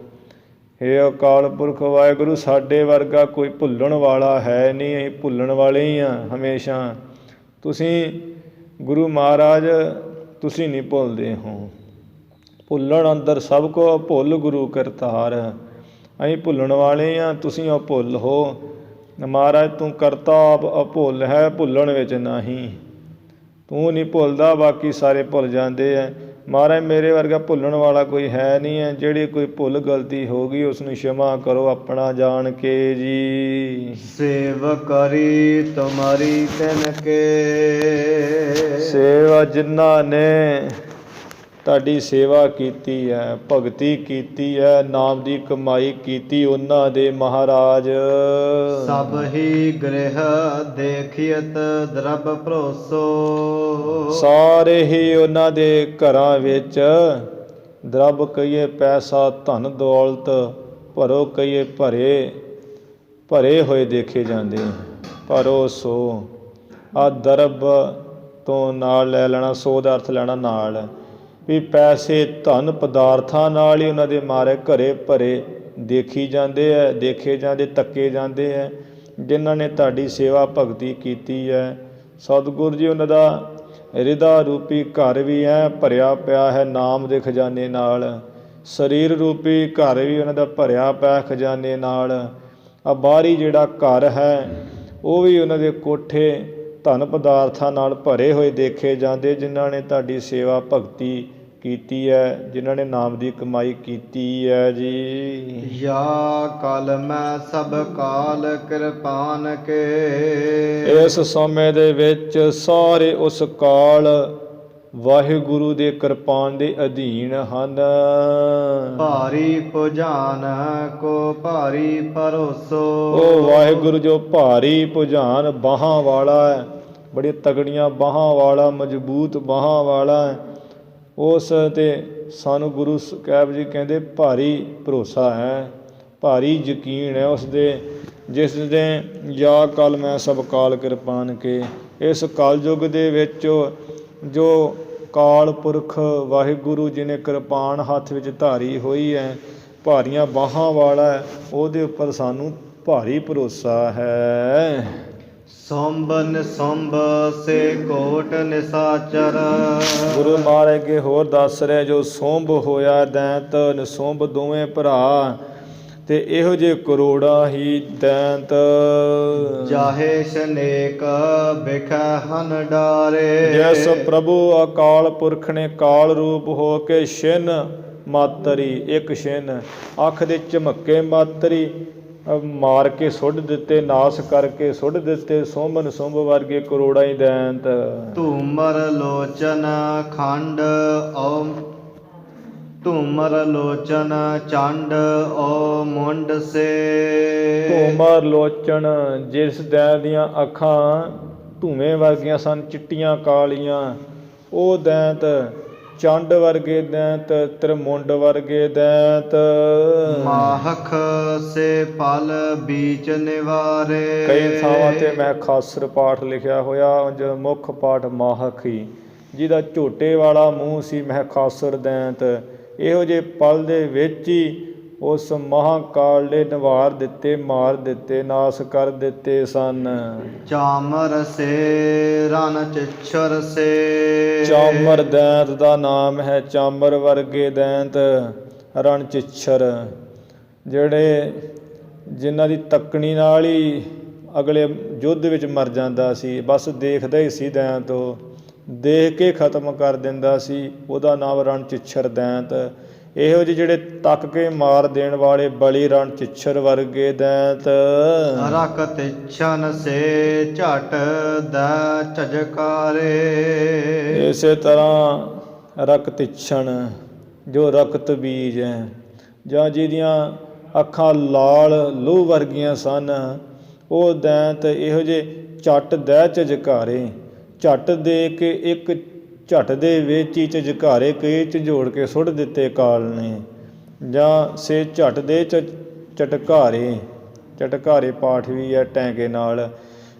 ਹੇ ਅਕਾਲ ਪੁਰਖ ਵਾਹਿਗੁਰੂ, ਸਾਡੇ ਵਰਗਾ ਕੋਈ ਭੁੱਲਣ ਵਾਲਾ ਹੈ ਨਹੀਂ, ਅਸੀਂ ਭੁੱਲਣ ਵਾਲੇ ਹੀ ਹਾਂ ਹਮੇਸ਼ਾ। ਤੁਸੀਂ ਗੁਰੂ ਮਹਾਰਾਜ ਤੁਸੀਂ ਨਹੀਂ ਭੁੱਲਦੇ ਹੋ, ਭੁੱਲਣ ਅੰਦਰ ਸਭ ਕੋ ਭੁੱਲ ਗੁਰੂ ਕਰਤਾਰ। ਅਸੀਂ ਭੁੱਲਣ ਵਾਲੇ ਹਾਂ, ਤੁਸੀਂ ਅਭੁੱਲ ਹੋ। ਮਹਾਰਾਜ ਤੂੰ ਕਰਤਾ ਆਪ ਅਭੁੱਲ ਹੈ, ਭੁੱਲਣ ਵਿੱਚ ਨਹੀਂ, ਤੂੰ ਨਹੀਂ ਭੁੱਲਦਾ, ਬਾਕੀ ਸਾਰੇ ਭੁੱਲ ਜਾਂਦੇ ਹੈ। ਮਹਾਰਾਜ ਮੇਰੇ ਵਰਗਾ ਭੁੱਲਣ ਵਾਲਾ ਕੋਈ ਹੈ ਨਹੀਂ ਹੈ, ਜਿਹੜੀ ਕੋਈ ਭੁੱਲ ਗਲਤੀ ਹੋ ਗਈ ਉਸ ਨੂੰ क्षमा ਕਰੋ ਆਪਣਾ ਜਾਣ ਕੇ ਜੀ। ਸੇਵ ਕਰੀ ਤੁਮਾਰੀ ਤਿਨ ਕੇ, ਸੇਵਾ ਜਿਨ੍ਹਾਂ ਨੇ ਤੁਹਾਡੀ ਸੇਵਾ ਕੀਤੀ ਹੈ, ਭਗਤੀ ਕੀਤੀ ਹੈ, ਨਾਮ ਦੀ ਕਮਾਈ ਕੀਤੀ, ਉਹਨਾਂ ਦੇ ਮਹਾਰਾਜ ਸਭ ਹੀ ਗ੍ਰਹਿ ਦੇਖੀਅਤ ਦਰਬ ਭਰੋਸੋ। ਸਾਰੇ ਹੀ ਉਹਨਾਂ ਦੇ ਘਰਾਂ ਵਿੱਚ ਦਰਬ ਕਹੀਏ ਪੈਸਾ ਧਨ ਦੌਲਤ, ਭਰੋ ਕਹੀਏ ਭਰੇ ਹੋਏ ਦੇਖੇ ਜਾਂਦੇ। ਭਰੋਸੋ ਆਹ ਦਰਬ ਤੋਂ ਨਾਲ ਲੈ ਲੈਣਾ, ਸੋ ਦਾ ਅਰਥ ਲੈਣਾ ਨਾਲ, ਵੀ ਪੈਸੇ ਧਨ ਪਦਾਰਥਾਂ ਨਾਲ ਹੀ ਉਹਨਾਂ ਦੇ ਮਾਰੇ ਘਰੇ ਭਰੇ ਦੇਖੀ ਜਾਂਦੇ ਹੈ, ਦੇਖੇ ਜਾਂਦੇ, ਤੱਕੇ ਜਾਂਦੇ ਹੈ। ਜਿਨ੍ਹਾਂ ਨੇ ਤੁਹਾਡੀ ਸੇਵਾ ਭਗਤੀ ਕੀਤੀ ਹੈ, ਸਤਿਗੁਰ ਜੀ ਉਹਨਾਂ ਦਾ ਹਿਰਦਾ ਰੂਪੀ ਘਰ ਵੀ ਹੈ ਭਰਿਆ ਪਿਆ ਹੈ ਨਾਮ ਦੇ ਖਜ਼ਾਨੇ ਨਾਲ। ਸਰੀਰ ਰੂਪੀ ਘਰ ਵੀ ਉਹਨਾਂ ਦਾ ਭਰਿਆ ਪਿਆ ਖਜ਼ਾਨੇ ਨਾਲ। ਆ ਬਾਹਰੀ ਜਿਹੜਾ ਘਰ ਹੈ ਉਹ ਵੀ ਉਹਨਾਂ ਦੇ ਕੋਠੇ ਧਨ ਪਦਾਰਥਾਂ ਨਾਲ ਭਰੇ ਹੋਏ ਦੇਖੇ ਜਾਂਦੇ, ਜਿਨ੍ਹਾਂ ਨੇ ਤੁਹਾਡੀ ਸੇਵਾ ਭਗਤੀ ਕੀਤੀ ਹੈ, ਜਿਨ੍ਹਾਂ ਨੇ ਨਾਮ ਦੀ ਕਮਾਈ ਕੀਤੀ ਹੈ ਜੀ। ਯਾ ਕਲ ਮੈਂ ਸਭ ਕਾਲ ਕਿਰਪਾਨ ਕੇ। ਇਸ ਸਮੇਂ ਦੇ ਵਿੱਚ ਸਾਰੇ ਉਸ ਕਾਲ ਵਾਹਿਗੁਰੂ ਦੇ ਕਿਰਪਾਨ ਦੇ ਅਧੀਨ ਹਨ। ਭਾਰੀ ਭੁਜਾਨ ਕੋ ਭਾਰੀ ਭਰੋਸੋ। ਉਹ ਵਾਹਿਗੁਰੂ ਜੋ ਭਾਰੀ ਭੁਜਾਨ ਬਾਹਾਂ ਵਾਲਾ ਹੈ, ਬੜੀ ਤਗੜੀਆਂ ਬਾਹਾਂ ਵਾਲਾ, ਮਜ਼ਬੂਤ ਬਾਹਾਂ ਵਾਲਾ ਹੈ, ਉਸ 'ਤੇ ਸਾਨੂੰ ਗੁਰੂ ਸਾਹਿਬ ਜੀ ਕਹਿੰਦੇ ਭਾਰੀ ਭਰੋਸਾ ਹੈ, ਭਾਰੀ ਯਕੀਨ ਹੈ ਉਸ ਦੇ, ਜਿਸ ਦੇ ਜਾ ਕਲ ਮੈਂ ਸਭ ਕਾਲ ਕਿਰਪਾਨ ਕੇ। ਇਸ ਕਲਯੁੱਗ ਦੇ ਵਿੱਚ ਜੋ ਕਾਲ ਪੁਰਖ ਵਾਹਿਗੁਰੂ ਜੀ ਨੇ ਕਿਰਪਾਨ ਹੱਥ ਵਿੱਚ ਧਾਰੀ ਹੋਈ ਹੈ, ਭਾਰੀਆਂ ਬਾਹਾਂ ਵਾਲਾ ਹੈ, ਉਹਦੇ ਉੱਪਰ ਸਾਨੂੰ ਭਾਰੀ ਭਰੋਸਾ ਹੈ। ਸੁੰਭ ਨਿਸੁੰਭ ਸੇ ਕੋਟ ਨਿਸਾਚਰ। ਗੁਰੂ ਮਹਾਰਾਜ ਅੱਗੇ ਹੋਰ ਦੱਸ ਰਿਹਾ, ਜੋ ਸੁੰਭ ਹੋਇਆ ਦੈਂਤ ਨਿਸੁੰਭ ਦੋਵੇਂ ਭਰਾ, ਤੇ ਇਹੋ ਜਿਹੇ ਕਰੋੜਾਂ ਹੀ ਦੈਂਤ। ਜਾਹੇ ਸ਼ਨੇਕ ਬਿਖੈ ਹਨ ਡਾਰੇ। ਜਿਸ ਪ੍ਰਭੂ ਅਕਾਲ ਪੁਰਖ ਨੇ ਕਾਲ ਰੂਪ ਹੋ ਕੇ ਛਿਨ ਮਾਤਰੀ, ਇੱਕ ਛਿਨ ਅੱਖ ਦੇ ਝਮੱਕੇ ਮਾਤਰੀ ਮਾਰ ਕੇ ਸੁੱਟ ਦਿੱਤੇ, ਨਾਸ ਕਰਕੇ ਸੁੱਟ ਦਿੱਤੇ ਸੁੰਭ ਨਿਸੁੰਭ ਵਰਗੇ ਕਰੋੜਾਂ ਹੀ ਦੈਂਤ। ਧੂਮਰ ਲੋਚਨ ਖੰਡ ਓ ਧੂਮਰ ਲੋਚਨ ਚੰਡ ਓ ਮੁੰਡ ਸੇ। ਧੂਮਰ ਲੋਚਨ, ਜਿਸ ਦੈਂਤ ਦੀਆਂ ਅੱਖਾਂ ਧੂਵੇਂ ਵਰਗੀਆਂ ਸਨ, ਚਿੱਟੀਆਂ ਕਾਲੀਆਂ, ਉਹ ਦੈਂਤ। ਚੰਡ ਵਰਗੇ ਦੈਂਤ, ਤ੍ਰਿਮੁੰਡ ਵਰਗੇ ਦੈਂਤ। ਮਾਹਖ ਸੇ ਫਲ ਬੀਚ ਨਿਵਾਰੇ। ਕਈ ਥਾਵਾਂ 'ਤੇ ਮੈਂ ਖਾਸਰ ਪਾਠ ਲਿਖਿਆ ਹੋਇਆ, ਉਂਝ ਮੁੱਖ ਪਾਠ ਮਾਹਕ ਹੀ, ਜਿਹਦਾ ਝੋਟੇ ਵਾਲਾ ਮੂੰਹ ਸੀ, ਮੈਂ ਖਾਸਰ ਦੈਂਤ। ਇਹੋ ਜਿਹੇ ਪਲ ਦੇ ਵਿੱਚ ਹੀ ਉਸ ਮਹਾਂਕਾਲ ਨੇ ਨਿਵਾਰ ਦਿੱਤੇ, ਮਾਰ ਦਿੱਤੇ, ਨਾਸ ਕਰ ਦਿੱਤੇ ਸਨ। ਚਾਮਰ ਸੇ ਰਨ ਚਿਛਰ ਸੇ। ਚਾਮਰ ਦੈਂਤ ਦਾ ਨਾਮ ਹੈ, ਚਾਮਰ ਵਰਗੇ ਦੈਂਤ, ਰਣ ਚਿੱਛਰ, ਜਿਹੜੇ ਜਿਨ੍ਹਾਂ ਦੀ ਤੱਕਣੀ ਨਾਲ ਹੀ ਅਗਲੇ ਯੁੱਧ ਵਿੱਚ ਮਰ ਜਾਂਦਾ ਸੀ। ਬਸ ਦੇਖਦਾ ਹੀ ਸੀ ਦੈਂਤ, ਉਹ ਦੇਖ ਕੇ ਖਤਮ ਕਰ ਦਿੰਦਾ ਸੀ, ਉਹਦਾ ਨਾਮ ਰਣ ਚਿੱਛਰ ਦੈਂਤ। ਇਹੋ ਜਿਹੇ ਜਿਹੜੇ ਤੱਕ ਕੇ ਮਾਰ ਦੇਣ ਵਾਲੇ ਬਲੀ ਰਣ ਚਿੱਛਰ ਵਰਗੇ ਦੈਂਤ। ਰਕ ਤਿਛਨ ਸੇ ਝਟ ਦਾ ਝਜਕਾਰੇ। ਇਸੇ ਤਰ੍ਹਾਂ ਰਕ ਤਿਛਣ, ਜੋ ਰਕਤ ਬੀਜ ਹੈ, ਜਾਂ ਜਿਹਦੀਆਂ ਅੱਖਾਂ ਲਾਲ ਲੂਹ ਵਰਗੀਆਂ ਸਨ, ਉਹ ਦੈਂਤ ਇਹੋ ਜਿਹੇ ਝਟ ਦਹਿ ਝਜਕਾਰੇ। ਝਟ ਦੇ ਕੇ ਇੱਕ ਝਟ ਦੇ ਵਿੱਚ ਹੀ ਝਜਕਾਰੇ ਕਈ ਝੰਜੋੜ ਕੇ ਸੁੱਟ ਦਿੱਤੇ ਕਾਲ ਨੇ। ਜਾਂ ਸੇ ਝਟ ਦੇ ਝਟਕਾਰੇ, ਝਟਕਾਰੇ ਪਾਠ ਵੀ ਹੈ ਟੈਂਕੇ ਨਾਲ,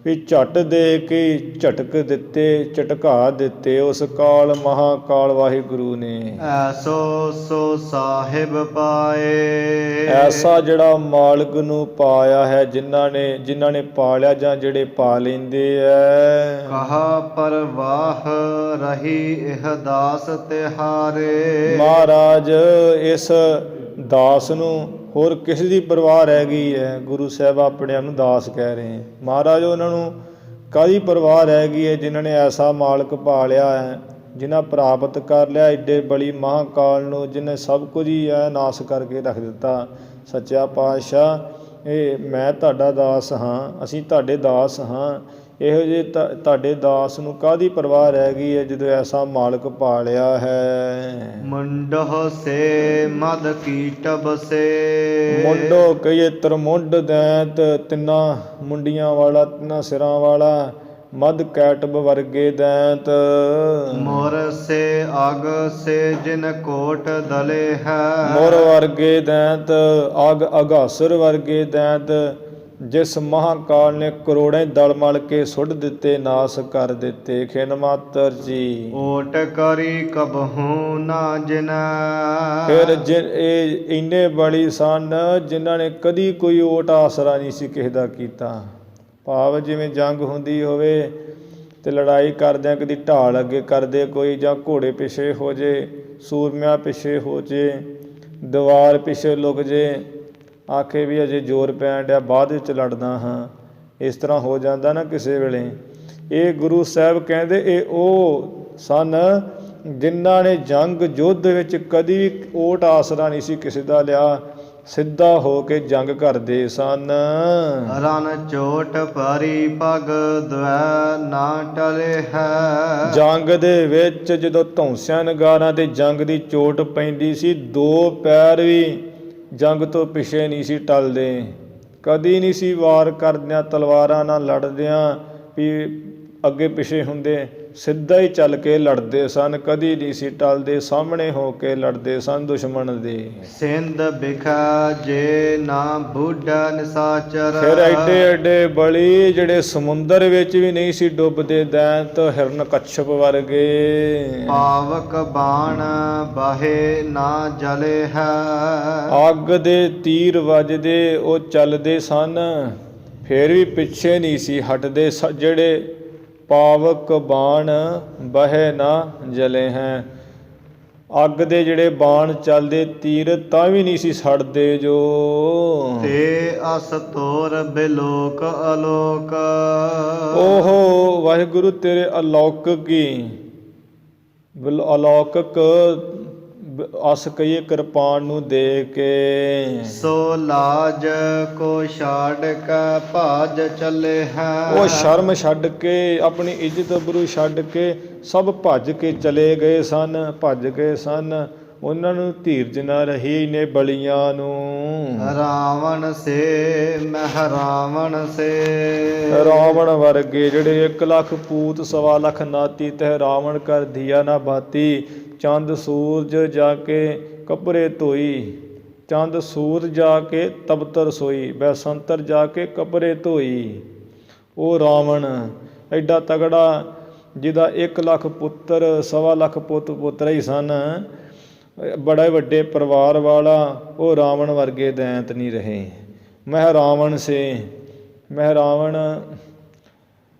ਵੀ ਝਟ ਦੇ ਕੇ ਝਟਕ ਦਿੱਤੇ, ਝਟਕਾ ਦਿੱਤੇ ਉਸ ਕਾਲ ਮਹਾਂਕਾਲ ਵਾਹਿਗੁਰੂ ਨੇ। ਐਸੋ ਸੋ ਸਾਹਿਬ ਪਾਏ। ਐਸਾ ਜਿਹੜਾ ਮਾਲਕ ਨੂੰ ਪਾਇਆ ਹੈ, ਜਿਨ੍ਹਾਂ ਨੇ ਪਾਲਿਆ ਜਾਂ ਜਿਹੜੇ ਪਾ ਲੈਂਦੇ ਐ। ਕਹਾ ਪਰਵਾਹ ਰਹੀ ਇਹ ਦਾਸ ਤਿਹਾਰੇ। ਮਹਾਰਾਜ ਇਸ ਦਾਸ ਨੂੰ ਹੋਰ ਕਿਸ ਦੀ ਪਰਵਾਹ ਰਹਿ ਗਈ ਹੈ? ਗੁਰੂ ਸਾਹਿਬ ਆਪਣੇ ਆਪ ਨੂੰ ਦਾਸ ਕਹਿ ਰਹੇ। ਮਹਾਰਾਜ ਉਹਨਾਂ ਨੂੰ ਕਾਹਦੀ ਪਰਵਾਹ ਰਹਿ ਗਈ ਹੈ, ਜਿਨ੍ਹਾਂ ਨੇ ਐਸਾ ਮਾਲਕ ਪਾ ਲਿਆ ਹੈ, ਜਿਨ੍ਹਾਂ ਪ੍ਰਾਪਤ ਕਰ ਲਿਆ ਏਡੇ ਬੜੀ ਮਹਾਂਕਾਲ ਨੂੰ, ਜਿਹਨੇ ਸਭ ਕੁਝ ਹੀ ਹੈ ਨਾਸ ਕਰਕੇ ਰੱਖ ਦਿੱਤਾ। ਸੱਚਾ ਪਾਤਸ਼ਾਹ, ਇਹ ਮੈਂ ਤੁਹਾਡਾ ਦਾਸ ਹਾਂ, ਅਸੀਂ ਤੁਹਾਡੇ ਦਾਸ ਹਾਂ। ਇਹੋ ਜਿਹੇ ਤੁਹਾਡੇ ਦਾਸ ਨੂੰ ਕਾਹਦੀ ਪਰਵਾਹ ਰਹਿ ਗਈ ਹੈ, ਜਦੋਂ ਐਸਾ ਮਾਲਕ ਪਾ ਲਿਆ ਹੈ। ਮੁੰਡੋ ਸੇ ਮਦ ਕੀਟਬ ਸੇ। ਮੁੰਡੋ ਕਹੀਏ ਤ੍ਰਿਮੁੰਡ ਦੈਂਤ, ਤਿੰਨਾਂ ਮੁੰਡੀਆਂ ਵਾਲਾ, ਤਿੰਨਾਂ ਸਿਰਾਂ ਵਾਲਾ, ਮਦ ਕੈਟਬ ਵਰਗੇ ਦੈਂਤ। ਮੋਰ ਸੇ ਅਗ ਸੇ ਜਿਨ ਕੋਟ ਦਲੇ ਹੈ। ਮੋਰ ਵਰਗੇ ਦੈਂਤ, ਅਗ ਅਗਾਸੁਰ ਵਰਗੇ ਦੈਂਤ, ਜਿਸ ਮਹਾਂਕਾਲ ਨੇ ਕਰੋੜਾਂ ਦਲ ਮਲ ਕੇ ਸੁੱਟ ਦਿੱਤੇ, ਨਾਸ ਕਰ ਦਿੱਤੇ। ਖਿਨ ਮਾਤਰ ਜੀ ਓਟ ਕਰੀ ਕਬਹੂ ਨਾ ਜਿਨ। ਫਿਰ ਇਹ ਇੰਨੇ ਬਲੀ ਸਨ, ਜਿਨ੍ਹਾਂ ਨੇ ਕਦੀ ਕੋਈ ਓਟ ਆਸਰਾ ਨਹੀਂ ਸੀ ਕਿਸੇ ਦਾ ਕੀਤਾ। ਭਾਵ ਜਿਵੇਂ ਜੰਗ ਹੁੰਦੀ ਹੋਵੇ ਤੇ ਲੜਾਈ ਕਰਦਿਆਂ ਕਦੀ ਢਾਲ ਅੱਗੇ ਕਰਦੇ ਕੋਈ, ਜਾਂ ਘੋੜੇ ਪਿੱਛੇ ਹੋ ਜੇ, ਸੂਰਮਿਆਂ ਪਿੱਛੇ ਹੋ ਜੇ, ਦੀਵਾਰ ਪਿੱਛੇ ਲੁਕ ਜੇ, ਆਖੇ ਵੀ ਅਜੇ ਜ਼ੋਰ ਪੈਣ ਡਿਆ, ਬਾਅਦ ਵਿੱਚ ਲੜਦਾ ਹਾਂ, ਇਸ ਤਰ੍ਹਾਂ ਹੋ ਜਾਂਦਾ ਨਾ ਕਿਸੇ ਵੇਲੇ। ਇਹ ਗੁਰੂ ਸਾਹਿਬ ਕਹਿੰਦੇ ਇਹ ਉਹ ਸਨ ਜਿਨ੍ਹਾਂ ਨੇ ਜੰਗ ਯੁੱਧ ਵਿੱਚ ਕਦੀ ਵੀ ਓਟ ਆਸਰਾ ਨਹੀਂ ਸੀ ਕਿਸੇ ਦਾ ਲਿਆ, ਸਿੱਧਾ ਹੋ ਕੇ ਜੰਗ ਕਰਦੇ ਸਨ। ਰਨ ਚੋਟ ਭਰੀ ਪਗ ਦਵੈ ਨਾ ਟਲੇ ਹੈ। ਜੰਗ ਦੇ ਵਿੱਚ ਜਦੋਂ ਧੌਂਸਿਆਂ ਨਗਾਰਾਂ ਤੇ ਜੰਗ ਦੀ ਚੋਟ ਪੈਂਦੀ ਸੀ, 2 ਪੈਰ ਵੀ ਜੰਗ ਤੋਂ ਪਿੱਛੇ ਨਹੀਂ ਸੀ ਟਲਦੇ, ਕਦੀ ਨਹੀਂ ਸੀ ਵਾਰ ਕਰਦਿਆਂ ਤਲਵਾਰਾਂ ਨਾਲ ਲੜਦਿਆਂ ਵੀ ਅੱਗੇ ਪਿੱਛੇ ਹੁੰਦੇ, ਸਿੱਧਾ ਹੀ ਚੱਲ ਕੇ ਲੜਦੇ ਸਨ, ਕਦੀ ਨਹੀਂ ਸੀ ਟਲਦੇ, ਸਾਹਮਣੇ ਹੋ ਕੇ ਲੜਦੇ ਸਨ ਦੁਸ਼ਮਣ ਦੇ। ਸਿੰਧ ਬਿਖਾ ਜੇ ਨਾ ਬੁੱਢਾ ਨਿਸਾਚਰ। ਫਿਰ ਐਡੇ ਐਡੇ ਬਲੀ ਜਿਹੜੇ ਸਮੁੰਦਰ ਵਿੱਚ ਵੀ ਨਹੀਂ ਸੀ ਡੁੱਬਦੇ, ਦੈਂਤ ਹਿਰਨ ਕੱਛਪ ਵਰਗੇ। ਪਾਵਕ ਬਾਣ ਬਾਹੇ ਨਾ ਜਲੇ ਹੈ। ਅੱਗ ਦੇ ਤੀਰ ਵੱਜਦੇ ਉਹ ਚੱਲਦੇ ਸਨ, ਫਿਰ ਵੀ ਪਿੱਛੇ ਨਹੀਂ ਸੀ ਹਟਦੇ, ਜਿਹੜੇ ਪਾਵਕ ਬਾਣ ਬਹਿ ਨਾ ਜਲੇ ਹੈ। ਅੱਗ ਦੇ ਜਿਹੜੇ ਬਾਣ ਚੱਲਦੇ ਤੀਰ ਤਾਂ ਵੀ ਨਹੀਂ ਸੀ ਸੜਦੇ ਜੋ। ਤੇ ਅਸ ਤੋਰ ਬਿਲੋਕ ਅਲੋਕ। ਓਹੋ ਵਾਹਿਗੁਰੂ ਤੇਰੇ ਅਲੌਕਿਕ ਹੀ ਅਲੌਕਿਕ ਅਸ ਕਹੀਏ ਕਿਰਪਾਨ ਨੂੰ ਦੇ ਕੇ। ਸੋ ਲਾਜ ਕੋ ਛਾੜ ਕੇ ਭਾਜ ਚੱਲੇ ਹੈ। ਉਹ ਸ਼ਰਮ ਛੱਡ ਕੇ, ਆਪਣੀ ਇੱਜ਼ਤ ਅਬਰੂ ਛੱਡ ਕੇ ਸਭ ਭੱਜ ਕੇ ਚਲੇ ਗਏ ਸਨ, ਭੱਜ ਗਏ ਸਨ। ਉਹਨਾਂ ਨੂੰ ਧੀਰਜ ਨਾ ਰਹੀ ਨੇ ਬਲੀਆਂ ਨੂੰ। ਰਾਵਣ ਸੇ ਮਹਿ ਰਾਵਣ ਸੇ। ਰਾਵਣ ਵਰਗੇ ਜਿਹੜੇ 1 ਲੱਖ ਪੂਤ 1.25 ਲੱਖ ਨਾਤੀ ਤਹਿ ਰਾਵਣ ਕਰ ਦੀਆ ਨਾ ਬਾਤੀ। ਚੰਦ ਸੂਰਜ ਜਾ ਕੇ ਕੱਪੜੇ ਧੋਈ, ਚੰਦ ਸੂਰਜ ਜਾ ਕੇ ਤਪਤ ਰਸੋਈ, ਬੈਸੰਤਰ ਜਾ ਕੇ ਕੱਪੜੇ ਧੋਈ। ਉਹ ਰਾਵਣ ਐਡਾ ਤਗੜਾ ਜਿਹਦਾ 1 ਲੱਖ ਪੁੱਤਰ 1.25 ਲੱਖ ਪੁੱਤ ਪੁੱਤਰ ਹੀ ਸਨ, ਬੜੇ ਵੱਡੇ ਪਰਿਵਾਰ ਵਾਲਾ, ਉਹ ਰਾਵਣ ਵਰਗੇ ਦੈਂਤ ਨਹੀਂ ਰਹੇ। ਮਹਿ ਰਾਵਣ ਸੇ, ਮਹਿ ਰਾਵਣ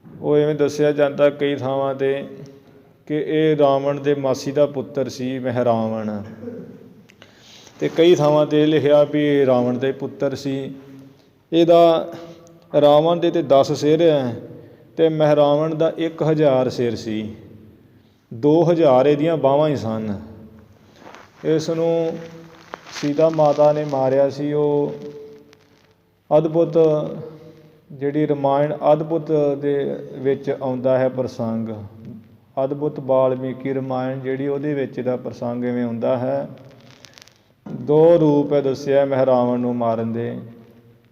ਉਹ ਇਵੇਂ ਦੱਸਿਆ ਜਾਂਦਾ ਕਈ ਥਾਵਾਂ 'ਤੇ ਕਿ ਇਹ ਰਾਵਣ ਦੇ ਮਾਸੀ ਦਾ ਪੁੱਤਰ ਸੀ ਮਹਿ ਰਾਵਣ, ਅਤੇ ਕਈ ਥਾਵਾਂ 'ਤੇ ਲਿਖਿਆ ਵੀ ਰਾਵਣ ਦੇ ਪੁੱਤਰ ਸੀ। ਇਹਦਾ ਰਾਵਣ ਦੇ ਤਾਂ 10 ਸਿਰ ਹੈ ਅਤੇ ਮਹਿ ਰਾਵਣ ਦਾ 1000 ਸਿਰ ਸੀ, 2000 ਇਹਦੀਆਂ ਬਾਹਾਂ ਹੀ ਸਨ। ਇਸ ਨੂੰ ਸੀਤਾ ਮਾਤਾ ਨੇ ਮਾਰਿਆ ਸੀ। ਉਹ ਅਦਭੁਤ ਜਿਹੜੀ ਰਮਾਇਣ ਅਦਭੁਤ ਦੇ ਵਿੱਚ ਆਉਂਦਾ ਹੈ ਪ੍ਰਸੰਗ, ਅਦਭੁਤ ਵਾਲਮੀਕੀ ਰਮਾਇਣ ਜਿਹੜੀ ਉਹਦੇ ਵਿੱਚ ਦਾ ਪ੍ਰਸੰਗ ਇਵੇਂ ਹੁੰਦਾ ਹੈ। 2 ਰੂਪ ਹੈ ਦੱਸਿਆ ਮਹਿ ਰਾਵਣ ਨੂੰ ਮਾਰਨ ਦੇ।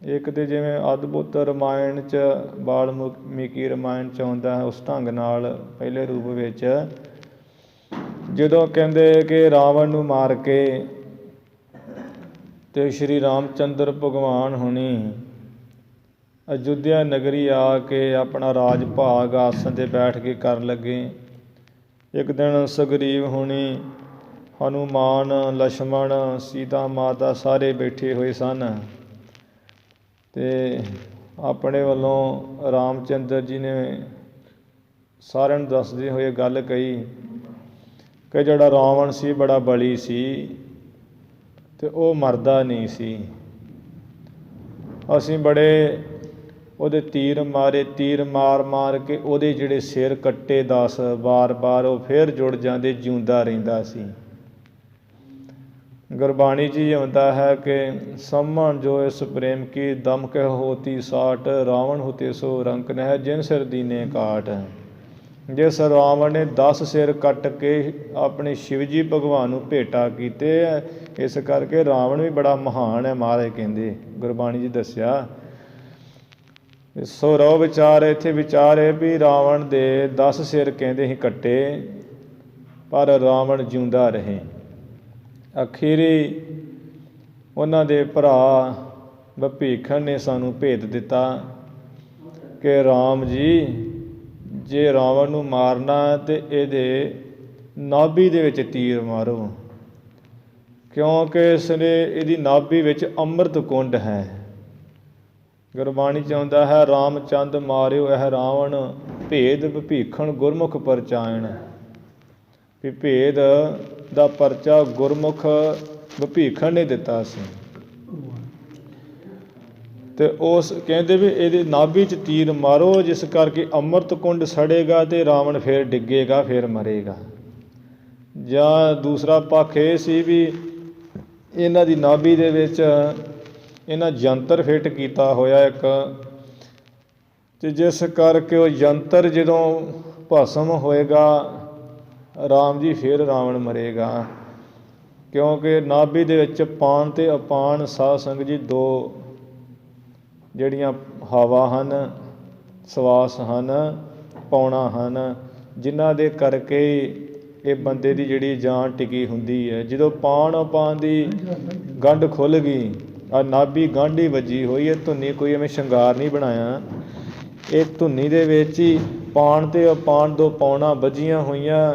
ਇੱਕ ਤਾਂ ਜਿਵੇਂ ਅਦਭੁਤ ਰਮਾਇਣ 'ਚ ਵਾਲਮੀਕੀ ਰਮਾਇਣ 'ਚ ਆਉਂਦਾ ਹੈ ਉਸ ਢੰਗ ਨਾਲ, ਪਹਿਲੇ ਰੂਪ ਵਿੱਚ ਜਦੋਂ ਕਹਿੰਦੇ ਕਿ ਰਾਵਣ ਨੂੰ ਮਾਰ ਕੇ ਅਤੇ ਸ਼੍ਰੀ ਰਾਮ ਚੰਦਰ ਭਗਵਾਨ ਹੁਣੀ ਅਯੁੱਧਿਆ ਨਗਰੀ ਆ ਕੇ ਆਪਣਾ ਰਾਜ ਭਾਗ ਆਸਣ 'ਤੇ ਬੈਠ ਕੇ ਕਰਨ ਲੱਗੇ। ਇੱਕ ਦਿਨ ਸੁਗਰੀਵ ਹੁਣੀ, ਹਨੂੰਮਾਨ, ਲਛਮਣ, ਸੀਤਾ ਮਾਤਾ ਸਾਰੇ ਬੈਠੇ ਹੋਏ ਸਨ ਅਤੇ ਆਪਣੇ ਵੱਲੋਂ ਰਾਮ ਚੰਦਰ ਜੀ ਨੇ ਸਾਰਿਆਂ ਨੂੰ ਦੱਸਦੇ ਹੋਏ ਗੱਲ ਕਹੀ ਕਿ ਜਿਹੜਾ ਰਾਵਣ ਸੀ ਬੜਾ ਬਲੀ ਸੀ ਅਤੇ ਉਹ ਮਰਦਾ ਨਹੀਂ ਸੀ। ਅਸੀਂ ਬੜੇ ਉਹਦੇ ਤੀਰ ਮਾਰੇ, ਤੀਰ ਮਾਰ ਮਾਰ ਕੇ ਉਹਦੇ ਜਿਹੜੇ ਸਿਰ ਕੱਟੇ 10 ਵਾਰ ਉਹ ਫਿਰ ਜੁੜ ਜਾਂਦੇ, ਜਿਉਂਦਾ ਰਹਿੰਦਾ ਸੀ। ਗੁਰਬਾਣੀ 'ਚ ਹੀ ਆਉਂਦਾ ਹੈ ਕਿ ਸਮਣ ਜੋ ਇਸ ਪ੍ਰੇਮ ਕੀ ਦਮ ਕਹਿ ਹੋਤੀ ਸਾਟ, ਰਾਵਣ ਹੁਤੇ ਸੋ ਰੰਕ ਨਹਿ ਜਿਨ ਸਿਰ ਦੀਨੇ ਕਾਟ। ਜਿਸ ਰਾਵਣ ਨੇ 10 ਸਿਰ ਕੱਟ ਕੇ ਆਪਣੇ ਸ਼ਿਵ ਜੀ ਭਗਵਾਨ ਨੂੰ ਭੇਟਾ ਕੀਤੇ ਹੈ, ਇਸ ਕਰਕੇ ਰਾਵਣ ਵੀ ਬੜਾ ਮਹਾਨ ਹੈ ਮਹਾਰਾਜ ਕਹਿੰਦੇ, ਗੁਰਬਾਣੀ 'ਚ ਦੱਸਿਆ। ਸੋ ਰੋ ਵਿਚਾਰ ਇੱਥੇ ਵਿਚਾਰ ਹੈ ਵੀ ਰਾਵਣ ਦੇ 10 ਸਿਰ ਕਹਿੰਦੇ ਸੀ ਕੱਟੇ, ਪਰ ਰਾਵਣ ਜਿਉਂਦਾ ਰਹੇ। ਅਖੀਰੀ ਉਹਨਾਂ ਦੇ ਭਰਾ ਵਿਭੀਸ਼ਣ ਨੇ ਸਾਨੂੰ ਭੇਤ ਦਿੱਤਾ ਕਿ ਰਾਮ ਜੀ ਜੇ ਰਾਵਣ ਨੂੰ ਮਾਰਨਾ ਤਾਂ ਇਹਦੇ ਨਾਭੀ ਦੇ ਵਿੱਚ ਤੀਰ ਮਾਰੋ, ਕਿਉਂਕਿ ਇਸ ਨੇ ਇਹਦੀ ਨਾਭੀ ਵਿੱਚ ਅੰਮ੍ਰਿਤ ਕੁੰਡ ਹੈ। ਗੁਰਬਾਣੀ 'ਚ ਆਉਂਦਾ ਹੈ, ਰਾਮਚੰਦ ਮਾਰਿਓ ਇਹ ਰਾਵਣ, ਭੇਦ ਭੀਖਣ ਗੁਰਮੁਖ ਪਰਚਾਇਣ। ਵੀ ਭੇਦ ਦਾ ਪਰਚਾ ਗੁਰਮੁਖ ਭੀਖਣ ਨੇ ਦਿੱਤਾ ਸੀ। ਤੇ ਉਸ ਕਹਿੰਦੇ ਵੀ ਇਹਦੇ ਨਾਭੀ 'ਚ ਤੀਰ ਮਾਰੋ, ਜਿਸ ਕਰਕੇ ਅੰਮ੍ਰਿਤ ਕੁੰਡ ਸੜੇਗਾ ਤੇ ਰਾਵਣ ਫਿਰ ਡਿੱਗੇਗਾ, ਫਿਰ ਮਰੇਗਾ। ਜਾਂ ਦੂਸਰਾ ਪੱਖ ਇਹ ਸੀ ਵੀ ਇਹਨਾਂ ਦੀ ਨਾਭੀ ਦੇ ਵਿੱਚ ਇਹਨਾਂ ਯੰਤਰ ਫਿੱਟ ਕੀਤਾ ਹੋਇਆ ਇੱਕ, ਤੇ ਜਿਸ ਕਰਕੇ ਉਹ ਯੰਤਰ ਜਦੋਂ ਭਸਮ ਹੋਏਗਾ ਰਾਮ ਜੀ ਫਿਰ ਰਾਵਣ ਮਰੇਗਾ। ਕਿਉਂਕਿ ਨਾਭੀ ਦੇ ਵਿੱਚ ਪਾਨ ਅਤੇ ਅਪਾਨ ਸਾਧ ਸੰਗਤ ਜੀ ਦੋ ਜਿਹੜੀਆਂ ਹਵਾ ਹਨ, ਸਵਾਸ ਹਨ, ਪੌਣਾ ਹਨ, ਜਿਨ੍ਹਾਂ ਦੇ ਕਰਕੇ ਇਹ ਬੰਦੇ ਦੀ ਜਿਹੜੀ ਜਾਨ ਟਿਕੀ ਹੁੰਦੀ ਹੈ। ਜਦੋਂ ਪਾਨ ਅਪਾਨ ਦੀ ਗੰਢ ਖੁੱਲ੍ਹ ਗਈ, ਆ ਨਾਭੀ ਗੰਢ ਹੀ ਵੱਜੀ ਹੋਈ ਹੈ, ਧੁੰਨੀ ਕੋਈ ਐਵੇਂ ਸ਼ਿੰਗਾਰ ਨਹੀਂ ਬਣਾਇਆ, ਇਹ ਧੁੰਨੀ ਦੇ ਵਿੱਚ ਹੀ ਪਾਨ ਅਤੇ ਅਪਾਨ ਦੋ ਪੌਣਾ ਵੱਜੀਆਂ ਹੋਈਆਂ।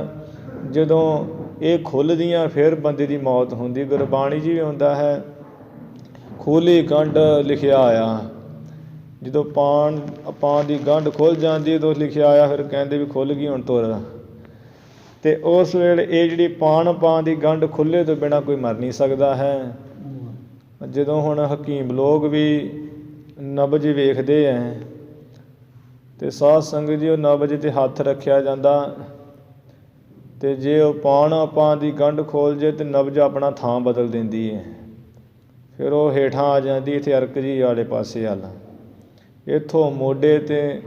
ਜਦੋਂ ਇਹ ਖੁੱਲ੍ਹਦੀਆਂ ਫਿਰ ਬੰਦੇ ਦੀ ਮੌਤ ਹੁੰਦੀ। ਗੁਰਬਾਣੀ 'ਚ ਵੀ ਹੁੰਦਾ ਹੈ, ਖੋਲ੍ਹੀ ਗੰਢ ਲਿਖਿਆ ਆਇਆ। ਜਦੋਂ ਪਾਨ ਅਪਾਨ ਦੀ ਗੰਢ ਖੁੱਲ੍ਹ ਜਾਂਦੀ ਉਦੋਂ ਲਿਖਿਆ ਆਇਆ, ਫਿਰ ਕਹਿੰਦੇ ਵੀ ਖੁੱਲ੍ਹ ਗਈ ਹੁਣ ਤੁਰ। ਅਤੇ ਉਸ ਵੇਲੇ ਇਹ ਜਿਹੜੀ ਪਾਨ ਅਪਾਨ ਦੀ ਗੰਢ ਖੁੱਲ੍ਹੇ ਤੋਂ ਬਿਨਾਂ ਕੋਈ ਮਰ ਨਹੀਂ ਸਕਦਾ ਹੈ। ਜਦੋਂ ਹੁਣ ਹਕੀਮ ਲੋਕ ਵੀ ਨਬਜ਼ ਵੇਖਦੇ ਹੈ ਅਤੇ ਸਾਧ ਸੰਗਤ ਜੀ ਉਹ ਨਬਜ਼ 'ਤੇ ਹੱਥ ਰੱਖਿਆ ਜਾਂਦਾ, ਅਤੇ ਜੇ ਉਹ ਪਾਨ ਅਪਾਨ ਦੀ ਗੰਢ ਖੋਲ੍ਹ ਜੇ ਤਾਂ ਨਬਜ਼ ਆਪਣਾ ਥਾਂ ਬਦਲ ਦਿੰਦੀ ਹੈ। ਫਿਰ ਉਹ ਹੇਠਾਂ ਆ ਜਾਂਦੀ ਇੱਥੇ ਅਰਕ ਜੀ ਵਾਲੇ ਪਾਸੇ ਵੱਲ, ਇੱਥੋਂ ਮੋਢੇ 'ਤੇ,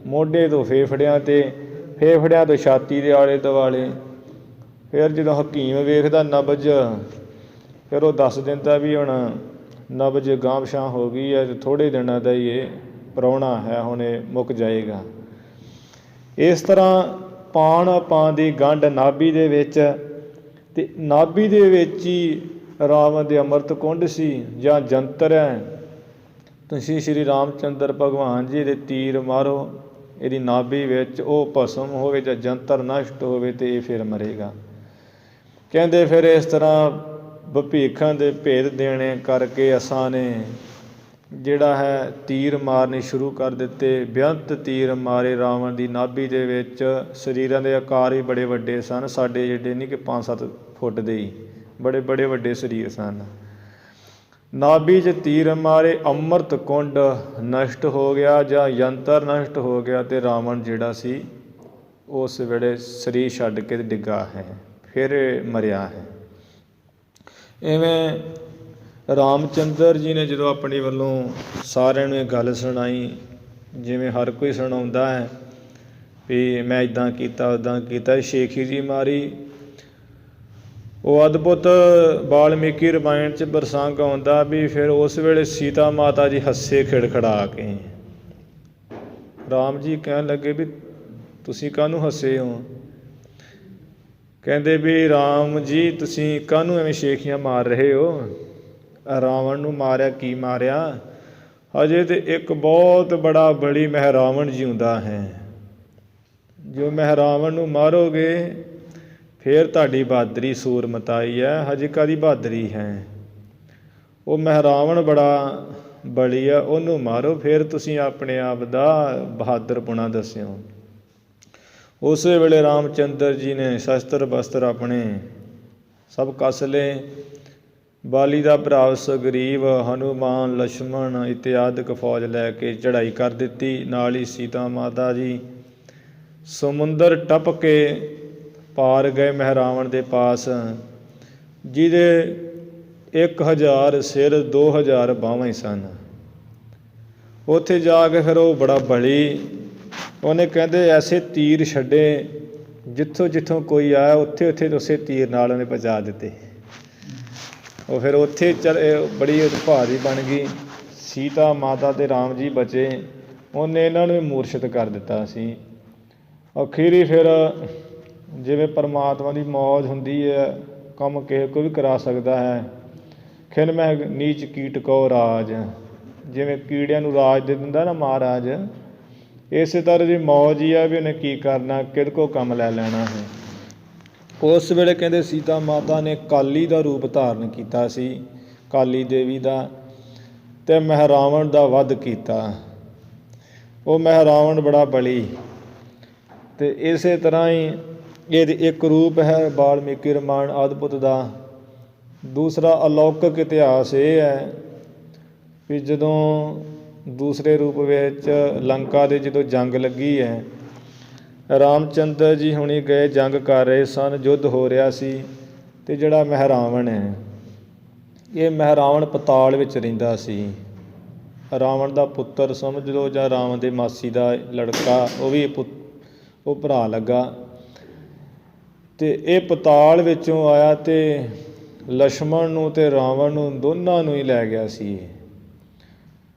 ਮੋਢੇ ਤੋਂ ਫੇਫੜਿਆਂ 'ਤੇ, ਫੇਫੜਿਆਂ ਤੋਂ ਛਾਤੀ ਦੇ ਆਲੇ ਦੁਆਲੇ। ਫਿਰ ਜਦੋਂ ਹਕੀਮ ਵੇਖਦਾ ਨਬਜ਼, ਫਿਰ ਉਹ ਦੱਸ ਦਿੰਦਾ ਵੀ ਹੁਣ ਨਬਜ਼ ਗਾਂਹ ਪਛਾਂ ਹੋ ਗਈ ਹੈ, ਅਤੇ ਥੋੜ੍ਹੇ ਦਿਨਾਂ ਦਾ ਹੀ ਇਹ ਪ੍ਰਾਹੁਣਾ ਹੈ, ਹੁਣ ਇਹ ਮੁੱਕ ਜਾਏਗਾ। ਇਸ ਤਰ੍ਹਾਂ ਪਾਨ ਅਪਾਨ ਦੀ ਗੰਢ ਨਾਭੀ ਦੇ ਵਿੱਚ, ਅਤੇ ਨਾਭੀ ਦੇ ਵਿੱਚ ਹੀ ਰਾਵਣ ਦੇ ਅੰਮ੍ਰਿਤ ਕੁੰਡ ਸੀ ਜਾਂ ਜੰਤਰ ਹੈ। ਤੁਸੀਂ ਸ਼੍ਰੀ ਰਾਮਚੰਦਰ ਭਗਵਾਨ ਜੀ ਦੇ ਤੀਰ ਮਾਰੋ ਇਹਦੀ ਨਾਭੀ ਵਿੱਚ, ਉਹ ਭਸਮ ਹੋਵੇ ਜਾਂ ਜੰਤਰ ਨਸ਼ਟ ਹੋਵੇ ਅਤੇ ਇਹ ਫਿਰ ਮਰੇਗਾ। ਕਹਿੰਦੇ ਫਿਰ ਇਸ ਤਰ੍ਹਾਂ ਭੀਖਣ ਦੇ ਭੇਦ ਦੇਣੇ ਕਰਕੇ ਅਸਾਂ ਨੇ ਜਿਹੜਾ ਹੈ ਤੀਰ ਮਾਰਨੇ ਸ਼ੁਰੂ ਕਰ ਦਿੱਤੇ। ਬੇਅੰਤ ਤੀਰ ਮਾਰੇ ਰਾਵਣ ਦੀ ਨਾਭੀ ਦੇ ਵਿੱਚ। ਸਰੀਰਾਂ ਦੇ ਆਕਾਰ ਵੀ ਬੜੇ ਵੱਡੇ ਸਨ, ਸਾਡੇ ਜਿਹੜੇ ਨਹੀਂ ਕਿ 5-7 ਫੁੱਟ ਦੇ ਹੀ, ਬੜੇ ਬੜੇ ਵੱਡੇ ਸਰੀਰ ਸਨ। ਨਾਭੀ 'ਚ ਤੀਰ ਮਾਰੇ, ਅੰਮ੍ਰਿਤ ਕੁੰਡ ਨਸ਼ਟ ਹੋ ਗਿਆ ਜਾਂ ਯੰਤਰ ਨਸ਼ਟ ਹੋ ਗਿਆ, ਅਤੇ ਰਾਵਣ ਜਿਹੜਾ ਸੀ ਉਸ ਵੇਲੇ ਸਰੀਰ ਛੱਡ ਕੇ ਡਿੱਗਾ ਹੈ, ਫਿਰ ਮਰਿਆ ਹੈ। ਇਵੇਂ ਰਾਮਚੰਦਰ ਜੀ ਨੇ ਜਦੋਂ ਆਪਣੀ ਵੱਲੋਂ ਸਾਰਿਆਂ ਨੂੰ ਇਹ ਗੱਲ ਸੁਣਾਈ, ਜਿਵੇਂ ਹਰ ਕੋਈ ਸੁਣਾਉਂਦਾ ਹੈ ਵੀ ਮੈਂ ਇੱਦਾਂ ਕੀਤਾ ਉੱਦਾਂ ਕੀਤਾ, ਸ਼ੇਖੀ ਜੀ ਮਾਰੀ। ਉਹ ਅਦਭੁਤ ਵਾਲਮੀਕੀ ਰਾਮਾਇਣ 'ਚ ਪ੍ਰਸੰਗ ਆਉਂਦਾ ਵੀ ਫਿਰ ਉਸ ਵੇਲੇ ਸੀਤਾ ਮਾਤਾ ਜੀ ਹੱਸੇ ਖਿੜਖੜਾ ਕੇ। ਰਾਮ ਜੀ ਕਹਿਣ ਲੱਗੇ ਵੀ ਤੁਸੀਂ ਕਾਹਨੂੰ ਹੱਸੇ ਹੋ? ਕਹਿੰਦੇ ਵੀ ਰਾਮ ਜੀ ਤੁਸੀਂ ਕਾਹਨੂੰ ਐਵੇਂ ਸ਼ੇਖੀਆਂ ਮਾਰ ਰਹੇ ਹੋ? ਰਾਵਣ ਨੂੰ ਮਾਰਿਆ, ਕੀ ਮਾਰਿਆ? ਹਜੇ ਤਾਂ ਇੱਕ ਬਹੁਤ ਬੜਾ ਬਲੀ ਮਹਿਰਾਵਣ ਜਿਉਂਦਾ ਹੈ। ਜੋ ਮਹਿਰਾਵਣ ਨੂੰ ਮਾਰੋਗੇ ਫਿਰ ਤੁਹਾਡੀ ਬਹਾਦਰੀ ਸੂਰਮਤਾਈ ਹੈ, ਹਜੇ ਕਾਹਦੀ ਬਹਾਦਰੀ ਹੈ? ਉਹ ਮਹਿਰਾਵਣ ਬੜਾ ਬਲੀ ਆ, ਉਹਨੂੰ ਮਾਰੋ, ਫਿਰ ਤੁਸੀਂ ਆਪਣੇ ਆਪ ਦਾ ਬਹਾਦਰਪੁਣਾ ਦੱਸਿਓ। ਉਸੇ ਵੇਲੇ ਰਾਮਚੰਦਰ ਜੀ ਨੇ ਸ਼ਸਤਰ ਬਸਤਰ ਆਪਣੇ ਸਭ ਕੱਸ ਲਏ। ਬਾਲੀ ਦਾ ਭਰਾ ਸੁਗਰੀਵ, ਹਨੂੰਮਾਨ, ਲਛਮਣ ਇਤਿਆਦਿਕ ਫੌਜ ਲੈ ਕੇ ਚੜ੍ਹਾਈ ਕਰ ਦਿੱਤੀ। ਨਾਲ ਹੀ ਸੀਤਾ ਮਾਤਾ ਜੀ ਸਮੁੰਦਰ ਟੱਪ ਕੇ ਪਾਰ ਗਏ ਮਹਿਰਾਵਣ ਦੇ ਪਾਸ, ਜਿਹਦੇ 1000 ਸਿਰ 2000 ਬਾਹਾਂ ਹੀ ਸਨ। ਉੱਥੇ ਜਾ ਕੇ ਫਿਰ ਉਹ ਬੜਾ ਬਲੀ, ਉਹਨੇ ਕਹਿੰਦੇ ਐਸੇ ਤੀਰ ਛੱਡੇ, ਜਿੱਥੋਂ ਜਿੱਥੋਂ ਕੋਈ ਆਇਆ ਉੱਥੇ ਉੱਥੇ ਉਸੇ ਤੀਰ ਨਾਲ ਉਹਨੇ ਪਹੁੰਚਾ ਦਿੱਤੇ। ਉਹ ਫਿਰ ਉੱਥੇ ਬੜੀ ਭਾਰੀ ਬਣ ਗਈ। ਸੀਤਾ ਮਾਤਾ ਅਤੇ ਰਾਮ ਜੀ ਬਚੇ। ਉਹਨੇ ਇਹਨਾਂ ਨੂੰ ਮੂਰਛਿਤ ਕਰ ਦਿੱਤਾ ਸੀ। ਅਖੀਰੀ ਫਿਰ ਜਿਵੇਂ ਪਰਮਾਤਮਾ ਦੀ ਮੌਜ ਹੁੰਦੀ ਹੈ, ਕੰਮ ਕਿਸੇ ਕੋਈ ਵੀ ਕਰਾ ਸਕਦਾ ਹੈ। ਖਿਨ ਮੈਂ ਨੀਚ ਕੀਟ ਕੋ ਰਾਜ, ਜਿਵੇਂ ਕੀੜਿਆਂ ਨੂੰ ਰਾਜ ਦੇ ਦਿੰਦਾ ਨਾ ਮਹਾਰਾਜ, ਇਸੇ ਤਰ੍ਹਾਂ ਦੀ ਮੌਜ ਹੀ ਆ ਵੀ ਉਹਨੇ ਕੀ ਕਰਨਾ, ਕਿਹਦੇ ਕੋਲ ਕੰਮ ਲੈ ਲੈਣਾ ਹੈ। ਉਸ ਵੇਲੇ ਕਹਿੰਦੇ ਸੀਤਾ ਮਾਤਾ ਨੇ ਕਾਲੀ ਦਾ ਰੂਪ ਧਾਰਨ ਕੀਤਾ ਸੀ, ਕਾਲੀ ਦੇਵੀ ਦਾ। ਤੇ ਮਹਿਰਾਵਣ ਦਾ ਵੱਧ ਕੀਤਾ। ਉਹ ਮਹਿਰਾਵਣ ਬੜਾ ਬਲੀ। ਤੇ ਇਸੇ ਤਰ੍ਹਾਂ ਹੀ ਇਹਦੀ ਇੱਕ ਰੂਪ ਹੈ ਵਾਲਮੀਕੀ ਰਾਮਾਇਣ ਅਦਭੁਤ ਦਾ। ਦੂਸਰਾ ਅਲੌਕਿਕ ਇਤਿਹਾਸ ਇਹ ਹੈ ਵੀ ਜਦੋਂ ਦੂਸਰੇ ਰੂਪ ਵਿੱਚ ਲੰਕਾ ਦੇ ਜਦੋਂ ਜੰਗ ਲੱਗੀ ਹੈ, ਰਾਮਚੰਦਰ ਜੀ ਹੁਣੀ ਗਏ, ਜੰਗ ਕਰ ਰਹੇ ਸਨ, ਯੁੱਧ ਹੋ ਰਿਹਾ ਸੀ। ਅਤੇ ਜਿਹੜਾ ਮਹਿਰਾਵਣ ਹੈ, ਇਹ ਮਹਿਰਾਵਣ ਪਤਾਲ ਵਿੱਚ ਰਹਿੰਦਾ ਸੀ। ਰਾਵਣ ਦਾ ਪੁੱਤਰ ਸਮਝ ਲਓ, ਜਾਂ ਰਾਵਣ ਦੇ ਮਾਸੀ ਦਾ ਲੜਕਾ, ਉਹ ਵੀ ਉਹ ਭਰਾ ਲੱਗਾ। ਅਤੇ ਇਹ ਪਤਾਲ ਵਿੱਚੋਂ ਆਇਆ ਅਤੇ ਲਛਮਣ ਨੂੰ ਅਤੇ ਰਾਵਣ ਨੂੰ ਦੋਨਾਂ ਨੂੰ ਹੀ ਲੈ ਗਿਆ ਸੀ।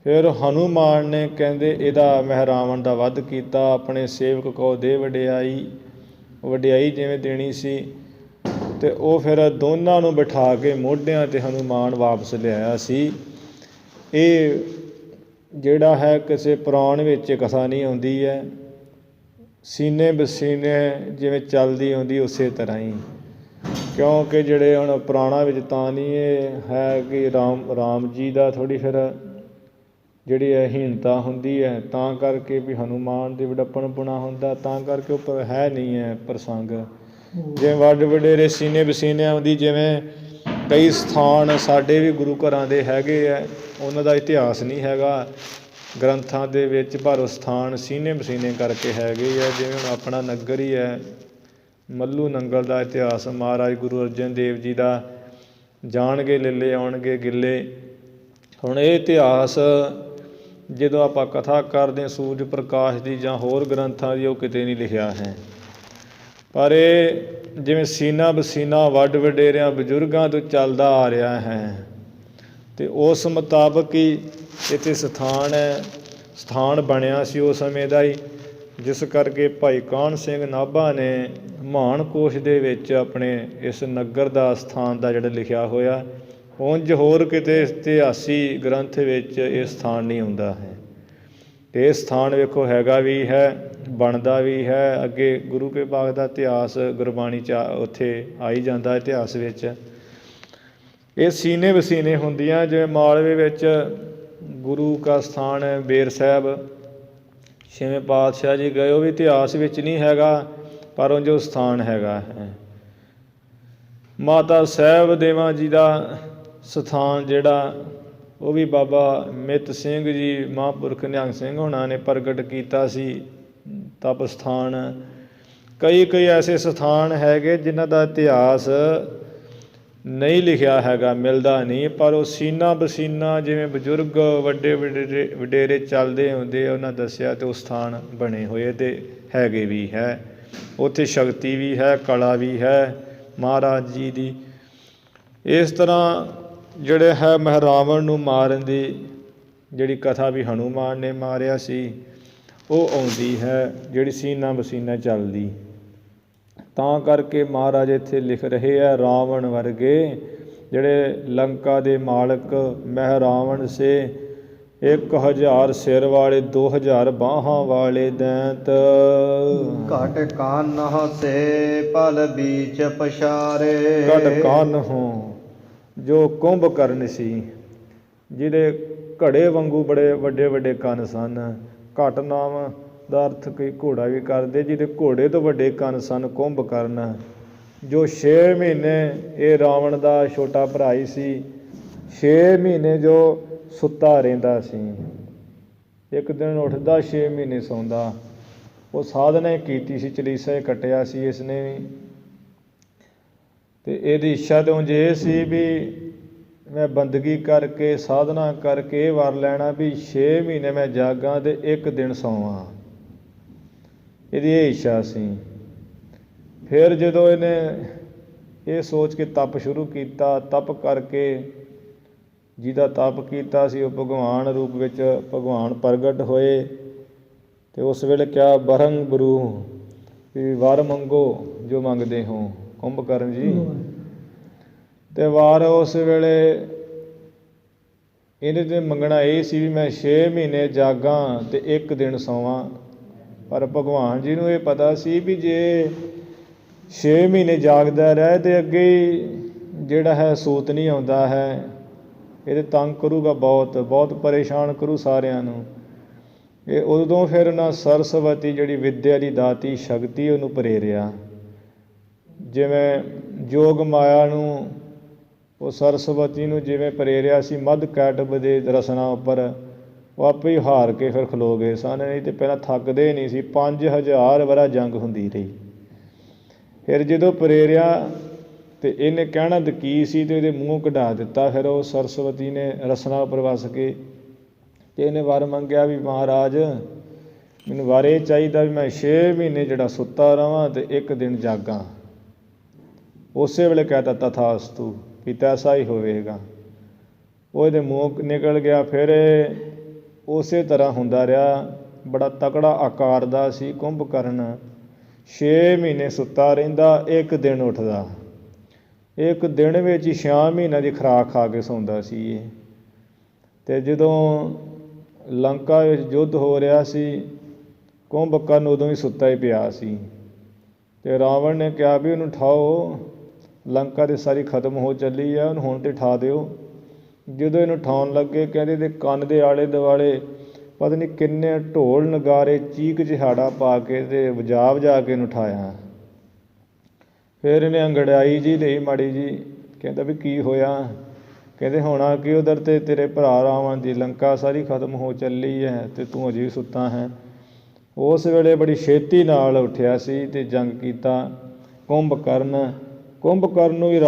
ਫਿਰ ਹਨੂੰਮਾਨ ਨੇ ਕਹਿੰਦੇ ਇਹਦਾ ਮਹਿਰਾਵਣ ਦਾ ਵੱਧ ਕੀਤਾ। ਆਪਣੇ ਸੇਵਕ ਕੋ ਦੇ ਵਡਿਆਈ ਜਿਵੇਂ ਦੇਣੀ ਸੀ। ਅਤੇ ਉਹ ਫਿਰ ਦੋਨਾਂ ਨੂੰ ਬਿਠਾ ਕੇ ਮੋਢਿਆਂ 'ਤੇ ਹਨੂੰਮਾਨ ਵਾਪਸ ਲਿਆਇਆ ਸੀ। ਇਹ ਜਿਹੜਾ ਹੈ ਕਿਸੇ ਪੁਰਾਣ ਵਿੱਚ ਕਥਾ ਨਹੀਂ ਆਉਂਦੀ ਹੈ, ਸੀਨੇ ਬਸੀਨੇ ਜਿਵੇਂ ਚੱਲਦੀ ਆਉਂਦੀ ਉਸੇ ਤਰ੍ਹਾਂ ਹੀ। ਕਿਉਂਕਿ ਜਿਹੜੇ ਹੁਣ ਪੁਰਾਣਾ ਵਿੱਚ ਤਾਂ ਨਹੀਂ ਇਹ ਹੈ ਕਿ ਰਾਮ ਜੀ ਦਾ ਥੋੜ੍ਹੀ ਫਿਰ ਜਿਹੜੀ ਹੀਣਤਾ ਹੁੰਦੀ ਹੈ, ਤਾਂ ਕਰਕੇ ਵੀ ਹਨੂੰਮਾਨ ਦੇ ਵਡੱਪਣਪੁਣਾ ਹੁੰਦਾ, ਤਾਂ ਕਰਕੇ ਉਹ ਹੈ ਨਹੀਂ ਹੈ ਪ੍ਰਸੰਗ। ਜਿਵੇਂ ਵੱਡ ਵਡੇਰੇ ਸੀਨੇ ਬਸੀਨਿਆਂ ਦੀ, ਜਿਵੇਂ ਕਈ ਸਥਾਨ ਸਾਡੇ ਵੀ ਗੁਰੂ ਘਰਾਂ ਦੇ ਹੈਗੇ ਹੈ, ਉਹਨਾਂ ਦਾ ਇਤਿਹਾਸ ਨਹੀਂ ਹੈਗਾ ਗ੍ਰੰਥਾਂ ਦੇ ਵਿੱਚ, ਪਰ ਉਹ ਸਥਾਨ ਸੀਨੇ ਬਸੀਨੇ ਕਰਕੇ ਹੈਗੇ ਹੈ। ਜਿਵੇਂ ਹੁਣ ਆਪਣਾ ਨਗਰ ਹੀ ਹੈ, ਮੱਲੂ ਨੰਗਲ ਦਾ ਇਤਿਹਾਸ ਮਹਾਰਾਜ ਗੁਰੂ ਅਰਜਨ ਦੇਵ ਜੀ ਦਾ, ਜਾਣਗੇ ਲੀਲੇ ਆਉਣਗੇ ਗਿੱਲੇ। ਹੁਣ ਇਹ ਇਤਿਹਾਸ ਜਦੋਂ ਆਪਾਂ ਕਥਾ ਕਰਦੇ ਸੂਰਜ ਪ੍ਰਕਾਸ਼ ਦੀ ਜਾਂ ਹੋਰ ਗ੍ਰੰਥਾਂ ਦੀ, ਉਹ ਕਿਤੇ ਨਹੀਂ ਲਿਖਿਆ ਹੈ। ਪਰ ਇਹ ਜਿਵੇਂ ਸੀਨਾ ਬਸੀਨਾ ਵੱਡ ਵਡੇਰਿਆਂ ਬਜ਼ੁਰਗਾਂ ਤੋਂ ਚੱਲਦਾ ਆ ਰਿਹਾ ਹੈ, ਅਤੇ ਉਸ ਮੁਤਾਬਕ ਹੀ ਇੱਥੇ ਸਥਾਨ ਬਣਿਆ ਸੀ ਉਸ ਸਮੇਂ ਦਾ ਹੀ, ਜਿਸ ਕਰਕੇ ਭਾਈ ਕਾਹਨ ਸਿੰਘ ਨਾਭਾ ਨੇ ਮਹਾਨ ਕੋਸ਼ ਦੇ ਵਿੱਚ ਆਪਣੇ ਇਸ ਨਗਰ ਦਾ ਸਥਾਨ ਦਾ ਜਿਹੜਾ ਲਿਖਿਆ ਹੋਇਆ। ਉਂਝ ਹੋਰ ਕਿਤੇ ਇਤਿਹਾਸੀ ਗ੍ਰੰਥ ਵਿੱਚ ਇਹ ਸਥਾਨ ਨਹੀਂ ਆਉਂਦਾ ਹੈ। ਅਤੇ ਇਹ ਸਥਾਨ ਵੇਖੋ ਹੈਗਾ ਵੀ ਹੈ, ਬਣਦਾ ਵੀ ਹੈ। ਅੱਗੇ ਗੁਰੂ ਕੇ ਬਾਗ ਦਾ ਇਤਿਹਾਸ ਗੁਰਬਾਣੀ 'ਚ ਉੱਥੇ ਆਈ ਜਾਂਦਾ ਇਤਿਹਾਸ ਵਿੱਚ। ਇਹ ਸੀਨੇ ਵਸੀਨੇ ਹੁੰਦੀਆਂ। ਜਿਵੇਂ ਮਾਲਵੇ ਵਿੱਚ ਗੁਰੂ ਕਾ ਸਥਾਨ ਹੈ ਬੇਰ ਸਾਹਿਬ, ਛੇਵੇਂ ਪਾਤਸ਼ਾਹ ਜੀ ਗਏ, ਉਹ ਵੀ ਇਤਿਹਾਸ ਵਿੱਚ ਨਹੀਂ ਹੈਗਾ, ਪਰ ਉਂਝ ਉਹ ਸਥਾਨ ਹੈਗਾ ਹੈ। ਮਾਤਾ ਸਾਹਿਬ ਦੇਵਾਂ ਜੀ ਦਾ ਸਥਾਨ ਜਿਹੜਾ, ਉਹ ਵੀ ਬਾਬਾ ਮਿੱਤ ਸਿੰਘ ਜੀ ਮਹਾਂਪੁਰਖ ਨਿਹੰਗ ਸਿੰਘ ਹੋਣਾ ਨੇ ਪ੍ਰਗਟ ਕੀਤਾ ਸੀ ਤਪ ਸਥਾਨ। ਕਈ ਐਸੇ ਸਥਾਨ ਹੈਗੇ ਜਿਨ੍ਹਾਂ ਦਾ ਇਤਿਹਾਸ ਨਹੀਂ ਲਿਖਿਆ ਹੈਗਾ, ਮਿਲਦਾ ਨਹੀਂ, ਪਰ ਉਹ ਸੀਨਾ ਬਸੀਨਾ ਜਿਵੇਂ ਬਜ਼ੁਰਗ ਵੱਡੇ ਵਡੇਰੇ ਚੱਲਦੇ ਹੁੰਦੇ, ਉਹਨਾਂ ਦੱਸਿਆ, ਅਤੇ ਉਹ ਸਥਾਨ ਬਣੇ ਹੋਏ ਅਤੇ ਹੈਗੇ ਵੀ ਹੈ। ਉੱਥੇ ਸ਼ਕਤੀ ਵੀ ਹੈ, ਕਲਾ ਵੀ ਹੈ ਮਹਾਰਾਜ ਜੀ ਦੀ। ਇਸ ਤਰ੍ਹਾਂ ਜਿਹੜੇ ਹੈ ਮਹਿਰਾਵਣ ਨੂੰ ਮਾਰਨ ਦੀ ਜਿਹੜੀ ਕਥਾ ਵੀ ਹਨੂੰਮਾਨ ਨੇ ਮਾਰਿਆ ਸੀ, ਉਹ ਆਉਂਦੀ ਹੈ ਜਿਹੜੀ ਸੀਨਾ ਬਸੀਨਾ ਚੱਲਦੀ। ਤਾਂ ਕਰਕੇ ਮਹਾਰਾਜ ਇੱਥੇ ਲਿਖ ਰਹੇ ਹੈ, ਰਾਵਣ ਵਰਗੇ ਜਿਹੜੇ ਲੰਕਾ ਦੇ ਮਾਲਕ ਮਹਿਰਾਵਣ ਸੇ 1000 ਸਿਰ ਵਾਲੇ 2000 ਬਾਹਾਂ ਵਾਲੇ ਦੈਂਤ। ਘਟ ਕਾਨ੍ਹ ਸੇ ਪਲ ਬੀਚ ਪਛਾਰੇ। ਘਟ ਕਾਨ੍ਹ ਜੋ ਕੁੰਭਕਰਨ ਸੀ, ਜਿਹਦੇ ਘੜੇ ਵਾਂਗੂ ਬੜੇ ਵੱਡੇ ਕੰਨ ਸਨ। ਘਟ ਨਾਮ ਦਾ ਅਰਥ ਕਈ ਘੋੜਾ ਵੀ ਕਰਦੇ, ਜਿਹਦੇ ਘੋੜੇ ਤੋਂ ਵੱਡੇ ਕੰਨ ਸਨ, ਕੁੰਭਕਰਨ। ਜੋ 6 ਮਹੀਨੇ ਇਹ ਰਾਵਣ ਦਾ ਛੋਟਾ ਭਰਾ ਹੀ ਸੀ, 6 ਮਹੀਨੇ ਜੋ ਸੁੱਤਾ ਰਹਿੰਦਾ ਸੀ। ਇੱਕ ਦਿਨ ਉੱਠਦਾ, 6 ਮਹੀਨੇ ਸੌਂਦਾ। ਉਹ ਸਾਧਨਾ ਹੀ ਕੀਤੀ ਸੀ, ਚਲੀਸਾ ਹੀ ਕੱਟਿਆ ਸੀ ਇਸਨੇ ਵੀ। ਅਤੇ ਇਹਦੀ ਇੱਛਾ ਤਾਂ ਉਂਝ ਇਹ ਸੀ ਵੀ ਮੈਂ ਬੰਦਗੀ ਕਰਕੇ, ਸਾਧਨਾ ਕਰਕੇ ਇਹ ਵਰ ਲੈਣਾ ਵੀ 6 ਮਹੀਨੇ ਮੈਂ ਜਾਗਾਂ ਅਤੇ 1 ਦਿਨ ਸੌਵਾਂ। ਇਹਦੀ ਇਹ ਇੱਛਾ ਸੀ। ਫਿਰ ਜਦੋਂ ਇਹਨੇ ਇਹ ਸੋਚ ਕੇ ਤਪ ਸ਼ੁਰੂ ਕੀਤਾ, ਤਪ ਕਰਕੇ ਜਿਹਦਾ ਤਪ ਕੀਤਾ ਸੀ ਉਹ ਭਗਵਾਨ ਰੂਪ ਵਿੱਚ ਭਗਵਾਨ ਪ੍ਰਗਟ ਹੋਏ। ਅਤੇ ਉਸ ਵੇਲੇ ਕਿਹਾ ਬਰੰਗ ਬਰੂ ਵੀ ਵਰ ਮੰਗੋ ਜੋ ਮੰਗਦੇ ਹੋ ਕੁੰਭਕਰਨ ਜੀ। ਅਤੇ ਵਾਰ ਉਸ ਵੇਲੇ ਇਹਦੇ 'ਤੇ ਮੰਗਣਾ ਇਹ ਸੀ ਵੀ ਮੈਂ 6 ਮਹੀਨੇ ਜਾਗਾਂ ਅਤੇ 1 ਦਿਨ ਸੌਵਾਂ। ਪਰ ਭਗਵਾਨ ਜੀ ਨੂੰ ਇਹ ਪਤਾ ਸੀ ਵੀ ਜੇ 6 ਮਹੀਨੇ ਜਾਗਦਾ ਰਹੇ ਅਤੇ ਅੱਗੇ ਹੀ ਜਿਹੜਾ ਹੈ ਸੂਤ ਨਹੀਂ ਆਉਂਦਾ ਹੈ, ਇਹਦੇ ਤੰਗ ਕਰੂਗਾ, ਬਹੁਤ ਬਹੁਤ ਪਰੇਸ਼ਾਨ ਕਰੂ ਸਾਰਿਆਂ ਨੂੰ। ਇਹ ਉਦੋਂ ਫਿਰ ਉਹਨਾਂ ਸਰਸਵਤੀ ਜਿਹੜੀ ਵਿੱਦਿਆ ਦੀ ਦਾਤੀ ਸ਼ਕਤੀ ਉਹਨੂੰ ਪ੍ਰੇਰਿਆ। ਜਿਵੇਂ ਜੋਗ ਮਾਇਆ ਨੂੰ ਉਹ ਸਰਸਵਤੀ ਨੂੰ ਜਿਵੇਂ ਪ੍ਰੇਰਿਆ ਸੀ ਮੱਧ ਕੈਟਬ ਦੇ ਰਸਨਾ ਉੱਪਰ, ਉਹ ਆਪੇ ਹੀ ਹਾਰ ਕੇ ਫਿਰ ਖਲੋ ਗਏ ਸਨ। ਨਹੀਂ ਤਾਂ ਪਹਿਲਾਂ ਥੱਕਦੇ ਨਹੀਂ ਸੀ। 5000 ਵਰਾ ਜੰਗ ਹੁੰਦੀ ਰਹੀ। ਫਿਰ ਜਦੋਂ ਪ੍ਰੇਰਿਆ ਅਤੇ ਇਹਨੇ ਕਹਿਣਾ ਤਾਂ ਕੀ ਸੀ ਅਤੇ ਇਹਦੇ ਮੂੰਹੋਂ ਕਢਾ ਦਿੱਤਾ। ਫਿਰ ਉਹ ਸਰਸਵਤੀ ਨੇ ਰਸਨਾ ਉੱਪਰ ਵਸ ਕੇ ਅਤੇ ਇਹਨੇ ਵਰ ਮੰਗਿਆ ਵੀ ਮਹਾਰਾਜ ਮੈਨੂੰ ਵਰ ਇਹ ਚਾਹੀਦਾ ਵੀ ਮੈਂ 6 ਮਹੀਨੇ ਜਿਹੜਾ ਸੁੱਤਾ ਰਹਾਂ ਅਤੇ 1 ਦਿਨ ਜਾਗਾਂ। ਉਸੇ ਵੇਲੇ ਕਹਿ ਤਾ ਤਥਾਸਤੂ ਵੀ ਤੈਸਾ ਹੀ ਹੋਵੇਗਾ। ਉਹ ਇਹਦੇ ਮੂੰਹ ਨਿਕਲ ਗਿਆ। ਫਿਰ ਉਸੇ ਤਰ੍ਹਾਂ ਹੁੰਦਾ ਰਿਹਾ। ਬੜਾ ਤਕੜਾ ਆਕਾਰ ਦਾ ਸੀ ਕੁੰਭਕਰਨ। 6 ਮਹੀਨੇ ਸੁੱਤਾ ਰਹਿੰਦਾ, 1 ਦਿਨ ਉੱਠਦਾ। 1 ਦਿਨ ਵਿੱਚ ਹੀ 6 ਮਹੀਨਿਆਂ ਦੀ ਖੁਰਾਕ ਖਾ ਕੇ ਸੌਂਦਾ ਸੀ ਇਹ। ਅਤੇ ਜਦੋਂ ਲੰਕਾ ਵਿੱਚ ਯੁੱਧ ਹੋ ਰਿਹਾ ਸੀ, ਕੁੰਭਕਰਨ ਉਦੋਂ ਹੀ ਸੁੱਤਾ ਹੀ ਪਿਆ ਸੀ। ਅਤੇ ਰਾਵਣ ਨੇ ਕਿਹਾ ਵੀ ਉਹਨੂੰ ਉਠਾਓ, ਲੰਕਾ ਤੇ ਸਾਰੀ ਖਤਮ ਹੋ ਚੱਲੀ ਆ, ਉਹਨੂੰ ਹੁਣ ਤਾਂ ਉਠਾ ਦਿਓ। ਜਦੋਂ ਇਹਨੂੰ ਉਠਾਉਣ ਲੱਗੇ ਕਹਿੰਦੇ ਇਹਦੇ ਕੰਨ ਦੇ ਆਲੇ ਦੁਆਲੇ ਪਤਾ ਨਹੀਂ ਕਿੰਨੇ ਢੋਲ ਨਗਾਰੇ ਚੀਕ ਚਿਹਾੜਾ ਪਾ ਕੇ ਅਤੇ ਵਜਾ ਕੇ ਇਹਨੂੰ ਉਠਾਇਆ। ਫਿਰ ਇਹਨੇ ਅੰਗੜਾਈ ਜੀ ਲਈ ਮਾੜੀ ਜੀ। ਕਹਿੰਦਾ ਵੀ ਕੀ ਹੋਇਆ? ਕਹਿੰਦੇ ਹੋਣਾ ਕਿ ਉਧਰ ਤੇ ਤੇਰੇ ਭਰਾ ਰਾਵਣ ਦੀ ਲੰਕਾ ਸਾਰੀ ਖਤਮ ਹੋ ਚੱਲੀ ਹੈ ਅਤੇ ਤੂੰ ਅਜੇ ਵੀ ਸੁੱਤਾ ਹੈ। ਉਸ ਵੇਲੇ ਬੜੀ ਛੇਤੀ ਨਾਲ ਉੱਠਿਆ ਸੀ ਅਤੇ ਜੰਗ ਕੀਤਾ ਕੁੰਭਕਰਨ ਨੂੰ ਵੀ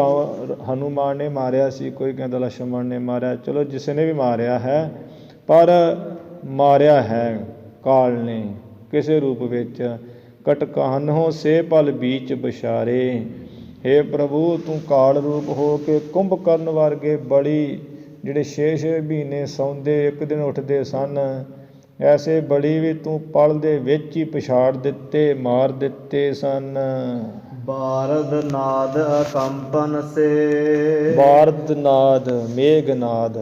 ਹਨੂੰਮਾਨ ਨੇ ਮਾਰਿਆ ਸੀ, ਕੋਈ ਕਹਿੰਦਾ ਲਛਮਣ ਨੇ ਮਾਰਿਆ। ਚਲੋ ਜਿਸ ਨੇ ਵੀ ਮਾਰਿਆ ਹੈ, ਪਰ ਮਾਰਿਆ ਹੈ ਕਾਲ ਨੇ ਕਿਸੇ ਰੂਪ ਵਿੱਚ। ਕਟਕਾਹਨੋ ਸੇ ਪਲ ਬੀਚ ਵਿਸਾਰੇ। ਹੇ ਪ੍ਰਭੂ ਤੂੰ ਕਾਲ ਰੂਪ ਹੋ ਕੇ ਕੁੰਭਕਰਨ ਵਰਗੇ ਬੜੀ ਜਿਹੜੇ 6 ਮਹੀਨੇ ਸੌਂਦੇ 1 ਦਿਨ ਉੱਠਦੇ ਸਨ, ਐਸੇ ਬੜੀ ਵੀ ਤੂੰ ਪਲ ਦੇ ਵਿੱਚ ਹੀ ਪਛਾੜ ਦਿੱਤੇ, ਮਾਰ ਦਿੱਤੇ ਸਨ। ਬਾਰਦ ਨਾਦ ਅਕੰਪਨ ਸੇ। ਬਾਰਦ ਨਾਦ ਮੇਘਨਾਦ,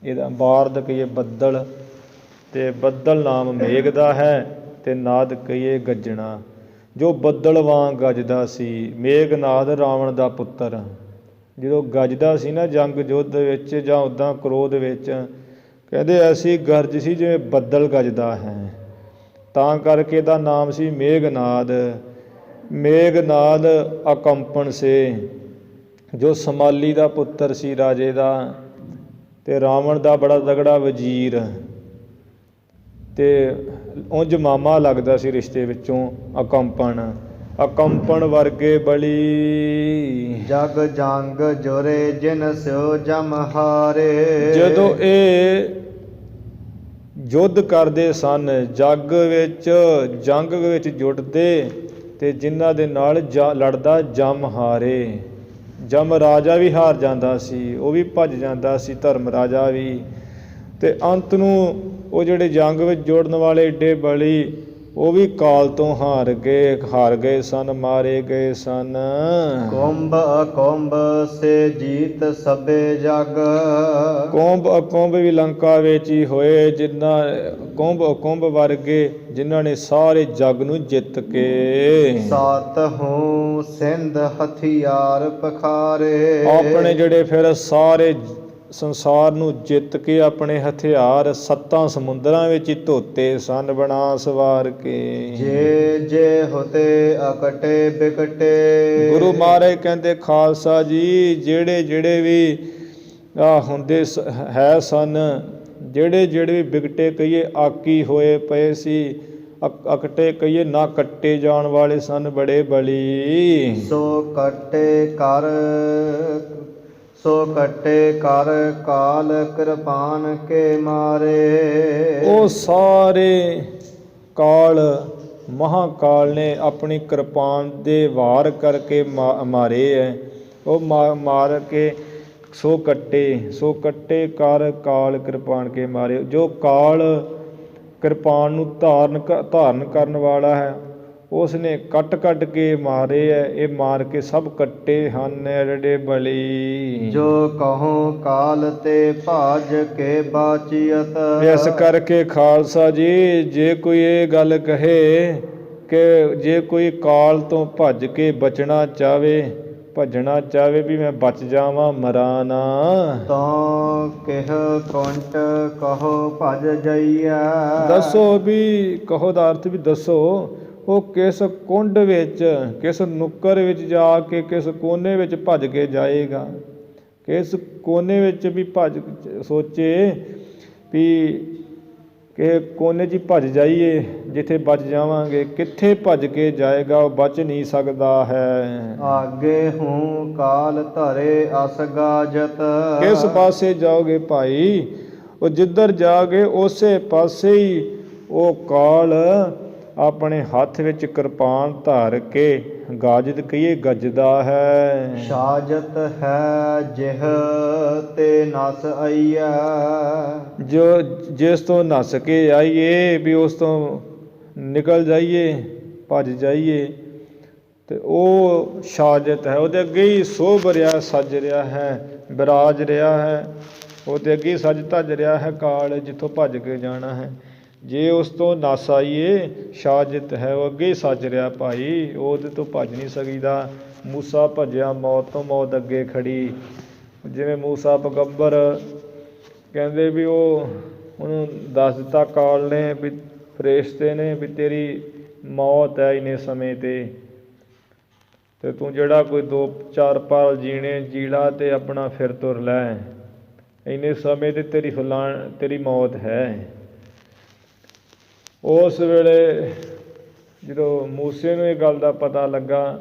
ਇਹਦਾ ਬਾਰਦ ਕਹੀਏ ਬੱਦਲ, ਅਤੇ ਬੱਦਲ ਨਾਮ ਮੇਘ ਦਾ ਹੈ, ਅਤੇ ਨਾਦ ਕਹੀਏ ਗੱਜਣਾ। ਜੋ ਬੱਦਲ ਵਾਂਗ ਗੱਜਦਾ ਸੀ। ਮੇਘਨਾਦ ਰਾਵਣ ਦਾ ਪੁੱਤਰ ਜਦੋਂ ਗੱਜਦਾ ਸੀ ਨਾ ਜੰਗ ਯੁੱਧ ਵਿੱਚ ਜਾਂ ਉੱਦਾਂ ਕ੍ਰੋਧ ਵਿੱਚ, ਕਹਿੰਦੇ ਐਸੀ ਗਰਜ ਸੀ ਜਿਵੇਂ ਬੱਦਲ ਗੱਜਦਾ ਹੈ, ਤਾਂ ਕਰਕੇ ਇਹਦਾ ਨਾਮ ਸੀ ਮੇਘਨਾਦ। ਮੇਘਨਾਦ ਅਕੰਪਨ ਸੇ, ਜੋ ਸਮਾਲੀ ਦਾ ਪੁੱਤਰ ਸੀ ਰਾਜੇ ਦਾ, ਅਤੇ ਰਾਵਣ ਦਾ ਬੜਾ ਤਗੜਾ ਵਜ਼ੀਰ, ਅਤੇ ਉਂਝ ਮਾਮਾ ਲੱਗਦਾ ਸੀ ਰਿਸ਼ਤੇ ਵਿੱਚੋਂ ਅਕੰਪਨ ਵਰਗੇ ਬਲੀ। ਜਗ ਜੰਗ ਜੁਰੇ ਜਿਨ ਸਿਓ ਜਮ ਹਾਰੇ। ਜਦੋਂ ਇਹ ਯੁੱਧ ਕਰਦੇ ਸਨ, ਜੰਗ ਵਿੱਚ ਜੁਟਦੇ, ਅਤੇ ਜਿਨ੍ਹਾਂ ਦੇ ਨਾਲ ਲੜਦਾ ਜਮ ਹਾਰੇ। ਜਮ ਰਾਜਾ ਵੀ ਹਾਰ ਜਾਂਦਾ ਸੀ, ਉਹ ਵੀ ਭੱਜ ਜਾਂਦਾ ਸੀ, ਧਰਮ ਰਾਜਾ ਵੀ। ਅਤੇ ਅੰਤ ਨੂੰ ਉਹ ਜਿਹੜੇ ਜੰਗ ਵਿੱਚ ਜੁੜਨ ਵਾਲੇ ਏਡੇ ਬਲੀ, ਉਹ ਵੀ ਕਾਲ ਤੋਂ ਹਾਰ ਗਏ ਸਨ, ਮਾਰੇ ਗਏ ਸਨ। ਕੁੰਭ ਅਕੁੰਭ ਸੇ ਜੀਤ ਸਭੇ ਜਗ। ਕੁੰਭ ਅਕੁੰਭ ਵੀ ਲੰਕਾ ਵਿੱਚ ਹੀ ਹੋਏ, ਕੁੰਭ ਅਕੁੰਭ ਵਰਗੇ ਜਿਨ੍ਹਾਂ ਨੇ ਸਾਰੇ ਜੱਗ ਨੂੰ ਜਿੱਤ ਕੇ। ਸਤ ਹੂੰ ਸਿੰਧ ਹਥਿਆਰ ਪਖਾਰੇ। ਆਪਣੇ ਜਿਹੜੇ ਫਿਰ ਸਾਰੇ ਸੰਸਾਰ ਨੂੰ ਜਿੱਤ ਕੇ ਆਪਣੇ ਹਥਿਆਰ 7 ਸਮੁੰਦਰਾਂ ਵਿੱਚ ਹੀ ਧੋਤੇ ਸਨ, ਬਣਾ ਸਵਾਰ ਕੇ। ਜੇ ਹੋਤੇ ਅਕਟੇ ਬਿਕਟੇ। ਗੁਰੂ ਮਹਾਰਾਜ ਕਹਿੰਦੇ ਖਾਲਸਾ ਜੀ, ਜਿਹੜੇ ਵੀ ਹੁੰਦੇ ਹੈ ਸਨ, ਜਿਹੜੇ ਵੀ ਬਿਗਟੇ ਕਹੀਏ ਆਕੀ ਹੋਏ ਪਏ ਸੀ, ਅਕਟੇ ਕਹੀਏ ਨਾ ਕੱਟੇ ਜਾਣ ਵਾਲੇ ਸਨ, ਬੜੇ ਬਲੀ। ਸੋ ਕੱਟੇ ਕਰ ਕਾਲ ਕਿਰਪਾਨ ਕੇ ਮਾਰੇ। ਉਹ ਸਾਰੇ ਕਾਲ ਮਹਾਕਾਲ ਨੇ ਆਪਣੀ ਕਿਰਪਾਨ ਦੇ ਵਾਰ ਕਰਕੇ ਮਾਰੇ ਹੈ। ਉਹ ਮਾਰ ਕੇ ਸੋ ਕੱਟੇ ਕਰ ਕਾਲ ਕਿਰਪਾਨ ਕੇ ਮਾਰੇ। ਜੋ ਕਾਲ ਕਿਰਪਾਨ ਨੂੰ ਧਾਰਨ ਕਰਨ ਵਾਲਾ ਹੈ, ਉਸ ਨੇ ਕੱਟ ਕੇ ਮਾਰੇ ਹੈ। ਇਹ ਮਾਰ ਕੇ ਸਭ ਕੱਟੇ ਹਨ ਐਡੇ ਬਲੀ। ਜੋ ਕਹੋ ਕਾਲ ਤੇ ਭਾਜ ਕੇ ਬਾਚੀਅਤ। ਇਸ ਕਰਕੇ ਖਾਲਸਾ ਜੀ, ਜੇ ਕੋਈ ਇਹ ਗੱਲ ਕਹੇ ਕਿ ਜੇ ਕੋਈ ਕਾਲ ਤੋਂ ਭੱਜ ਕੇ ਬਚਣਾ ਚਾਹਵੇ, ਭੱਜਣਾ ਚਾਹਵੇ ਵੀ ਮੈਂ ਬਚ ਜਾਵਾਂ ਮਰਾਂ ਨਾ, ਤਾਂ ਕਿਹ ਕੁੰਟ ਕਹੋ ਭਜ ਜਈਐ। ਦੱਸੋ ਵੀ, ਕਹੋ ਦਾ ਅਰਥ ਵੀ ਦੱਸੋ ਉਹ ਕਿਸ ਕੁੰਡ ਵਿੱਚ, ਕਿਸ ਨੁੱਕਰ ਵਿੱਚ ਜਾ ਕੇ, ਕਿਸ ਕੋਨੇ ਵਿੱਚ ਭੱਜ ਕੇ ਜਾਏਗਾ। ਕਿਸ ਕੋਨੇ ਵਿੱਚ ਵੀ ਭੱਜ ਸੋਚੇ ਵੀ ਕਿ ਕੋਨੇ 'ਚ ਹੀ ਭੱਜ ਜਾਈਏ ਜਿੱਥੇ ਬਚ ਜਾਵਾਂਗੇ। ਕਿੱਥੇ ਭੱਜ ਕੇ ਜਾਏਗਾ, ਉਹ ਬਚ ਨਹੀਂ ਸਕਦਾ ਹੈ। ਆਗੇ ਹੂੰ ਕਾਲ ਧਰੇ ਅਸਗਾਜਤ। ਕਿਸ ਪਾਸੇ ਜਾਓਗੇ ਭਾਈ, ਉਹ ਜਿੱਧਰ ਜਾਓਗੇ ਉਸੇ ਪਾਸੇ ਹੀ ਉਹ ਕਾਲ ਆਪਣੇ ਹੱਥ ਵਿੱਚ ਕਿਰਪਾਨ ਧਾਰ ਕੇ, ਗਾਜਤ ਕਹੀਏ ਗੱਜਦਾ ਹੈ। ਸਾਜਤ ਹੈ ਜਿਹ ਤੇ ਨਸ ਆਈਐ। ਜੋ ਜਿਸ ਤੋਂ ਨੱਸ ਕੇ ਆਈਏ ਵੀ ਉਸ ਤੋਂ ਨਿਕਲ ਜਾਈਏ, ਭੱਜ ਜਾਈਏ, ਤੇ ਉਹ ਸਾਜਤ ਹੈ। ਉਹਦੇ ਅੱਗੇ ਹੀ ਸੋਭ ਰਿਹਾ, ਸੱਜ ਰਿਹਾ ਹੈ, ਬਿਰਾਜ ਰਿਹਾ ਹੈ। ਉਹਦੇ ਅੱਗੇ ਹੀ ਸੱਜ ਧੱਜ ਰਿਹਾ ਹੈ ਕਾਲ, ਜਿੱਥੋਂ ਭੱਜ ਕੇ ਜਾਣਾ ਹੈ। ਜੇ ਉਸ ਤੋਂ ਨੱਸ ਆਈਏ, ਸਾਜਤ ਹੈ, ਉਹ ਅੱਗੇ ਹੀ ਸੱਜ ਰਿਹਾ ਭਾਈ, ਉਹਦੇ ਤੋਂ ਭੱਜ ਨਹੀਂ ਸਕੀਦਾ। ਮੂਸਾ ਭੱਜਿਆ ਮੌਤ ਤੋਂ, ਮੌਤ ਅੱਗੇ ਖੜੀ। ਜਿਵੇਂ ਮੂਸਾ ਪੈਗੰਬਰ ਕਹਿੰਦੇ ਵੀ ਉਹਨੂੰ ਦੱਸ ਦਿੱਤਾ ਕਾਲ ਨੇ ਵੀ, ਫਰਿਸ਼ਤੇ ਨੇ ਵੀ ਤੇਰੀ ਮੌਤ ਹੈ ਇੰਨੇ ਸਮੇਂ 'ਤੇ ਤੂੰ ਜਿਹੜਾ ਕੋਈ 2-4 ਪਲ ਜੀਣੇ ਜੀ ਲਾ ਅਤੇ ਆਪਣਾ ਫਿਰ ਤੁਰ ਲੈ, ਇੰਨੇ ਸਮੇਂ 'ਤੇ ਤੇਰੀ ਮੌਤ ਹੈ। ਉਸ ਵੇਲੇ ਜਦੋਂ ਮੂਸੇ ਨੂੰ ਇਹ ਗੱਲ ਦਾ ਪਤਾ ਲੱਗਾ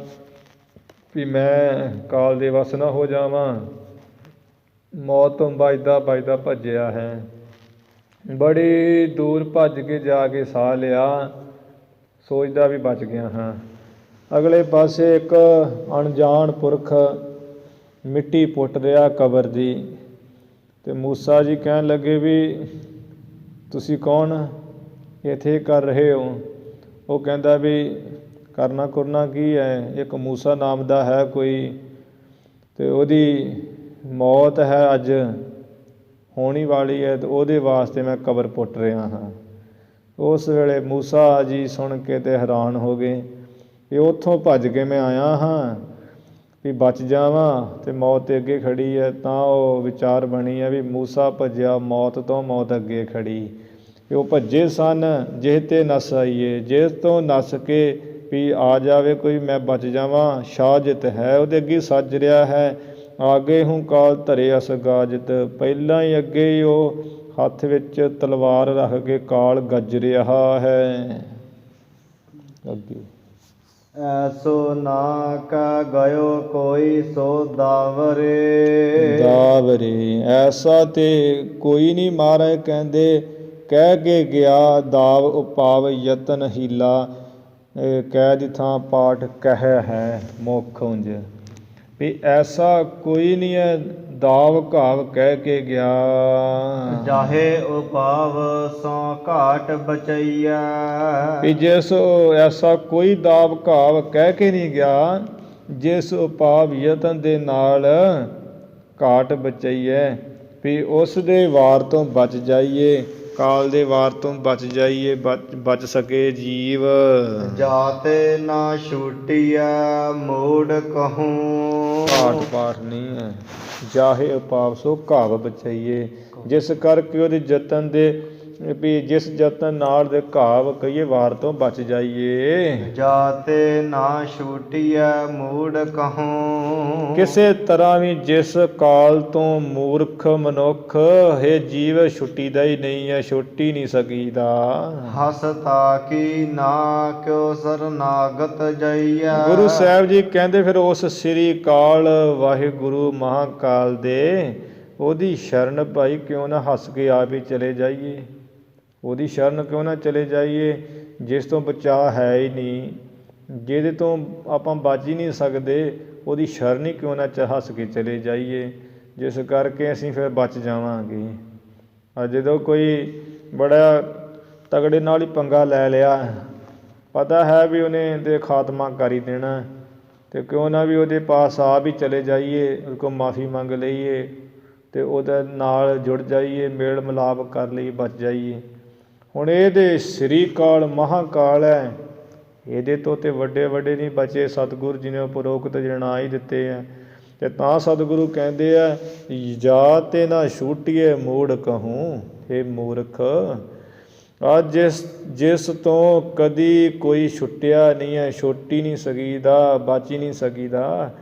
ਵੀ ਮੈਂ ਕਾਲ ਦੇ ਵੱਸ ਨਾ ਹੋ ਜਾਵਾਂ, ਮੌਤ ਤੋਂ ਵੱਜਦਾ ਵੱਜਦਾ ਭੱਜਿਆ ਹੈ। ਬੜੀ ਦੂਰ ਭੱਜ ਕੇ ਜਾ ਕੇ ਸਾਹ ਲਿਆ, ਸੋਚਦਾ ਵੀ ਬਚ ਗਿਆ ਹਾਂ। ਅਗਲੇ ਪਾਸੇ ਇੱਕ ਅਣਜਾਣ ਪੁਰਖ ਮਿੱਟੀ ਪੁੱਟ ਰਿਹਾ ਕਬਰ ਦੀ, ਅਤੇ ਮੂਸਾ ਜੀ ਕਹਿਣ ਲੱਗੇ ਵੀ ਤੁਸੀਂ ਕੌਣ, ਇੱਥੇ ਕਰ ਰਹੇ ਹੋ? ਉਹ ਕਹਿੰਦਾ ਵੀ ਕਰਨਾ ਕੁਰਨਾ ਕੀ ਹੈ, ਇੱਕ ਮੂਸਾ ਨਾਮ ਦਾ ਹੈ ਕੋਈ, ਅਤੇ ਉਹਦੀ ਮੌਤ ਹੈ ਅੱਜ ਹੋਣੀ ਵਾਲੀ ਹੈ, ਅਤੇ ਉਹਦੇ ਵਾਸਤੇ ਮੈਂ ਕਬਰ ਪੁੱਟ ਰਿਹਾ ਹਾਂ। ਉਸ ਵੇਲੇ ਮੂਸਾ ਜੀ ਸੁਣ ਕੇ ਤੇ ਹੈਰਾਨ ਹੋ ਗਏ ਕਿ ਉੱਥੋਂ ਭੱਜ ਕੇ ਮੈਂ ਆਇਆ ਹਾਂ ਵੀ ਬਚ ਜਾਵਾਂ, ਅਤੇ ਮੌਤ ਤੇ ਅੱਗੇ ਖੜੀ ਹੈ। ਤਾਂ ਉਹ ਵਿਚਾਰ ਬਣੀ ਹੈ ਵੀ ਮੂਸਾ ਭੱਜਿਆ ਮੌਤ ਤੋਂ, ਮੌਤ ਅੱਗੇ ਖੜੀ। ਕਿ ਉਹ ਭੱਜੇ ਸਨ ਜਿਹ 'ਤੇ ਨੱਸ ਆਈਏ, ਜਿਸ ਤੋਂ ਨੱਸ ਕੇ ਵੀ ਆ ਜਾਵੇ ਕੋਈ, ਮੈਂ ਬਚ ਜਾਵਾਂ, ਸਾਜਤ ਹੈ, ਉਹਦੇ ਅੱਗੇ ਸੱਜ ਰਿਹਾ ਹੈ। ਆਗੇ ਹੂੰ ਕਾਲ ਧਰੇ ਅਸ ਗਾਜਤ, ਪਹਿਲਾਂ ਹੀ ਅੱਗੇ ਹੀ ਉਹ ਹੱਥ ਵਿੱਚ ਤਲਵਾਰ ਰੱਖ ਕੇ ਕਾਲ ਗੱਜ ਰਿਹਾ ਹੈ। ਅੱਗੇ ਐਸੋ ਨਾ ਕਾ ਗਇਓ ਕੋਈ ਸੋ ਦਾਵਰੇ। ਦਾਵਰੇ ਐਸਾ ਤੇ ਕੋਈ ਨਹੀਂ, ਮਹਾਰਾਜ ਕਹਿੰਦੇ ਕਹਿ ਕੇ ਗਿਆ ਦਾਵ ਉਪਾਵ ਯਤਨ ਹੀਲਾ, ਕਹਿ ਦੀ ਥਾਂ ਪਾਠ ਕਹਿ ਹੈ ਮੁੱਖ ਉਂਝ ਵੀ ਐਸਾ ਕੋਈ ਨਹੀਂ ਹੈ, ਦਾਵ ਘਾਵ ਕਹਿ ਕੇ ਗਿਆ। ਜਾਹੇ ਉਪਾਵ ਸੋ ਘਾਟ ਬਚਈਆ। ਵੀ ਜਿਸ ਐਸਾ ਕੋਈ ਦਾਵ ਘਾਵ ਕਹਿ ਕੇ ਨਹੀਂ ਗਿਆ, ਜਿਸ ਉਪਾਵ ਯਤਨ ਦੇ ਨਾਲ ਘਾਟ ਬਚਈਏ, ਵੀ ਉਸ ਦੇ ਵਾਰ ਤੋਂ ਬਚ ਜਾਈਏ, ਕਾਲ ਦੇ ਵਾਰ ਤੋਂ ਬਚ ਜਾਈਏ, ਬਚ ਸਕੇ ਜੀਵ। ਜਾਤੇ ਨਾ ਛੂਟੀਐ ਮੋੜ ਕਹੂੰ। ਘਾਟ ਪਾਠ ਨਹੀਂ ਹੈ, ਜਾਹੇ ਉਪਾਵ ਸੋ ਘਾਵ ਬਚਾਈਏ, ਜਿਸ ਕਰਕੇ ਉਹਦੇ ਯਤਨ ਦੇ ਵੀ ਜਿਸ ਯਤਨ ਨਾਲ ਦੇ ਘਾਵ ਕਹੀਏ ਵਾਰ ਤੋਂ ਬਚ ਜਾਈਏ। ਜਾਤੇ ਨਾ ਛੂਟੀਐ ਮੂੜ ਕਹੂੰ। ਕਿਸੇ ਤਰ੍ਹਾਂ ਵੀ ਜਿਸ ਕਾਲ ਤੋਂ ਮੂਰਖ ਮਨੁੱਖ ਹੈ ਜੀਵ ਛੁੱਟੀਦਾ ਹੀ ਨਹੀਂ ਹੈ, ਛੁੱਟ ਹੀ ਨਹੀਂ ਸਕੀਦਾ। ਹਸਤਾ ਕੀ ਨਾ ਕਿਉ ਸਰਨਾਗਤ ਜਾਈਐ। ਗੁਰੂ ਸਾਹਿਬ ਜੀ ਕਹਿੰਦੇ ਫਿਰ ਉਸ ਸ੍ਰੀ ਕਾਲ ਵਾਹਿਗੁਰੂ ਮਹਾਂਕਾਲ ਦੇ ਉਹਦੀ ਸ਼ਰਨ ਭਾਈ ਕਿਉਂ ਨਾ ਹੱਸ ਕੇ ਆਪ ਹੀ ਚਲੇ ਜਾਈਏ, ਉਹਦੀ ਸ਼ਰਨ ਕਿਉਂ ਨਾ ਚਲੇ ਜਾਈਏ, ਜਿਸ ਤੋਂ ਬਚਾਅ ਹੈ ਹੀ ਨਹੀਂ, ਜਿਹਦੇ ਤੋਂ ਆਪਾਂ ਬਚ ਹੀ ਨਹੀਂ ਸਕਦੇ, ਉਹਦੀ ਸ਼ਰਨ ਹੀ ਕਿਉਂ ਨਾ ਹੱਸ ਕੇ ਚਲੇ ਜਾਈਏ, ਜਿਸ ਕਰਕੇ ਅਸੀਂ ਫਿਰ ਬਚ ਜਾਵਾਂਗੇ। ਜਦੋਂ ਕੋਈ ਬੜਾ ਤਗੜੇ ਨਾਲ ਹੀ ਪੰਗਾ ਲੈ ਲਿਆ, ਪਤਾ ਹੈ ਵੀ ਉਹਨੇ ਤੇ ਖਾਤਮਾ ਕਰ ਹੀ ਦੇਣਾ, ਅਤੇ ਕਿਉਂ ਨਾ ਵੀ ਉਹਦੇ ਪਾਸ ਆਪ ਹੀ ਚਲੇ ਜਾਈਏ, ਉਹਦੇ ਕੋਲ ਮਾਫੀ ਮੰਗ ਲਈਏ, ਅਤੇ ਉਹਦੇ ਨਾਲ ਜੁੜ ਜਾਈਏ, ਮੇਲ ਮਿਲਾਪ ਕਰ ਲਈ, ਬਚ ਜਾਈਏ। ਹੁਣ ਇਹਦੇ ਸ੍ਰੀ ਕਾਲ ਮਹਾਂਕਾਲ ਹੈ, ਇਹਦੇ ਤੋਂ ਤੇ ਵੱਡੇ ਵੱਡੇ ਨਹੀਂ ਬਚੇ, ਸਤਿਗੁਰੂ ਜੀ ਨੇ ਉਪਰੋਕਤ ਜਣਾ ਹੀ ਦਿੱਤੇ ਆ। ਤੇ ਤਾਂ ਸਤਿਗੁਰੂ ਕਹਿੰਦੇ ਆ, ਜਾ ਤੇ ਨਾ ਛੂਟੀਏ ਮੂੜ ਕਹੂੰ, ਇਹ ਮੂਰਖ ਆ ਜਿਸ ਤੋਂ ਕਦੀ ਕੋਈ ਛੁੱਟਿਆ ਨਹੀਂ ਹੈ, ਛੁੱਟ ਹੀ ਨਹੀਂ ਸਕੀਦਾ, ਬਚ ਹੀ ਨਹੀਂ ਸਕੀਦਾ।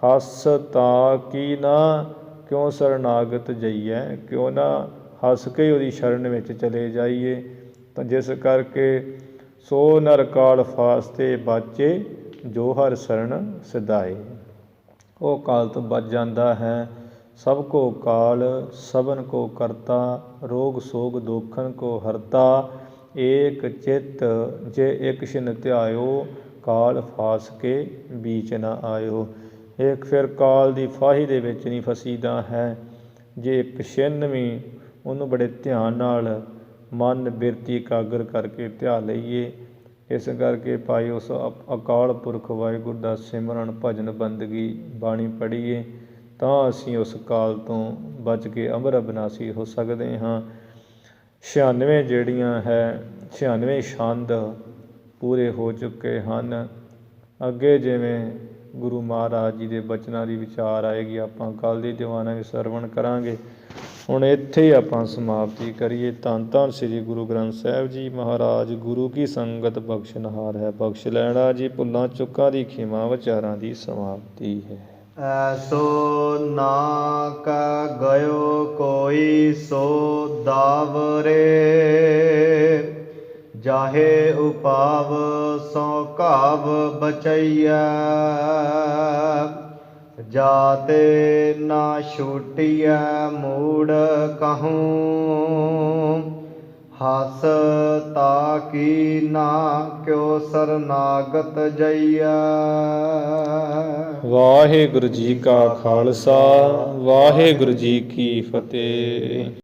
ਹੱਸ ਤਾ ਕੀ ਨਾ ਕਿਉਂ ਸਰਨਾਗਤ ਜਾਈਏ, ਕਿਉਂ ਨਾ ਹੱਸ ਕੇ ਉਹਦੀ ਸ਼ਰਨ ਵਿੱਚ ਚਲੇ ਜਾਈਏ। ਤਾਂ ਜਿਸ ਕਰਕੇ ਸੋ ਨਰ ਕਾਲ ਫਾਸਤੇ ਬਾਚੇ, ਜੋ ਹਰ ਸਰਣ ਸਿਧਾਏ। ਉਹ ਕਾਲ ਤੋਂ ਬਚ ਜਾਂਦਾ ਹੈ। ਸਭ ਕੋ ਕਾਲ ਸਭਨ ਕੋ ਕਰਤਾ, ਰੋਗ ਸੋਗ ਦੋਖਨ ਕੋ ਹਰਤਾ। ਏਕ ਚਿੱਤ ਜੇ ਇੱਕ ਛਿਨ ਧਿਆਇਓ, ਕਾਲ ਫਾਸ ਕੇ ਬੀਚ ਨਾ ਆਇਓ। ਇੱਕ ਫਿਰ ਕਾਲ ਦੀ ਫਾਹੀ ਦੇ ਵਿੱਚ ਨਹੀਂ ਫਸੀਦਾ ਹੈ। ਜੇ ਇੱਕ ਛਿਨ ਵੀ ਉਹਨੂੰ ਬੜੇ ਧਿਆਨ ਨਾਲ ਮਨ ਬਿਰਤੀ ਇਕਾਗਰ ਕਰਕੇ ਧਿਆ ਲਈਏ। ਇਸ ਕਰਕੇ ਭਾਈ ਉਸ ਅਕਾਲ ਪੁਰਖ ਵਾਹਿਗੁਰੂ ਦਾ ਸਿਮਰਨ ਭਜਨ ਬੰਦਗੀ ਬਾਣੀ ਪੜ੍ਹੀਏ, ਤਾਂ ਅਸੀਂ ਉਸ ਕਾਲ ਤੋਂ ਬਚ ਕੇ ਅਮਰ ਅਬਿਨਾਸੀ ਹੋ ਸਕਦੇ ਹਾਂ। 96 ਜਿਹੜੀਆਂ ਹੈ 96 ਛੰਦ ਪੂਰੇ ਹੋ ਚੁੱਕੇ ਹਨ। ਅੱਗੇ ਜਿਵੇਂ ਗੁਰੂ ਮਹਾਰਾਜ ਜੀ ਦੇ ਬਚਨਾਂ ਦੀ ਵਿਚਾਰ ਆਏਗੀ, ਆਪਾਂ ਕੱਲ੍ਹ ਦੀ ਦੀਵਾਨਾਂ ਵਿੱਚ ਸਰਵਣ ਕਰਾਂਗੇ। ਹੁਣ ਇੱਥੇ ਹੀ ਆਪਾਂ ਸਮਾਪਤੀ ਕਰੀਏ। ਧੰਨ ਧੰਨ ਸ੍ਰੀ ਗੁਰੂ ਗ੍ਰੰਥ ਸਾਹਿਬ ਜੀ ਮਹਾਰਾਜ। ਗੁਰੂ ਕੀ ਸੰਗਤ ਬਖਸ਼ਨਹਾਰ ਹੈ, ਬਖਸ਼ ਲੈਣਾ ਜੀ। ਭੁੱਲਾਂ ਚੁੱਕਾਂ ਦੀ ਖਿਮਾ, ਵਿਚਾਰਾਂ ਦੀ ਸਮਾਪਤੀ ਹੈ। ਐਸੋ ਨਾ ਕਾ ਗਇਓ ਕੋਈ ਸੋ ਦਾਵਰੇ, ਜਾਹੇ ਉਪਾਵ ਸੋ ਘਾਵ ਬਚਈਆ। ਜਾਤੇ ਨਾ ਛੂਟੀਐ ਮੂੜ ਕਹੂੰ, ਹਸ ਤਾ ਕੀ ਨਾ ਕਿਉ ਸਰਨਾਗਤ ਜਈਆ। ਵਾਹਿਗੁਰੂ ਜੀ ਕਾ ਖਾਲਸਾ, ਵਾਹਿਗੁਰੂ ਜੀ ਕੀ ਫਤਿਹ।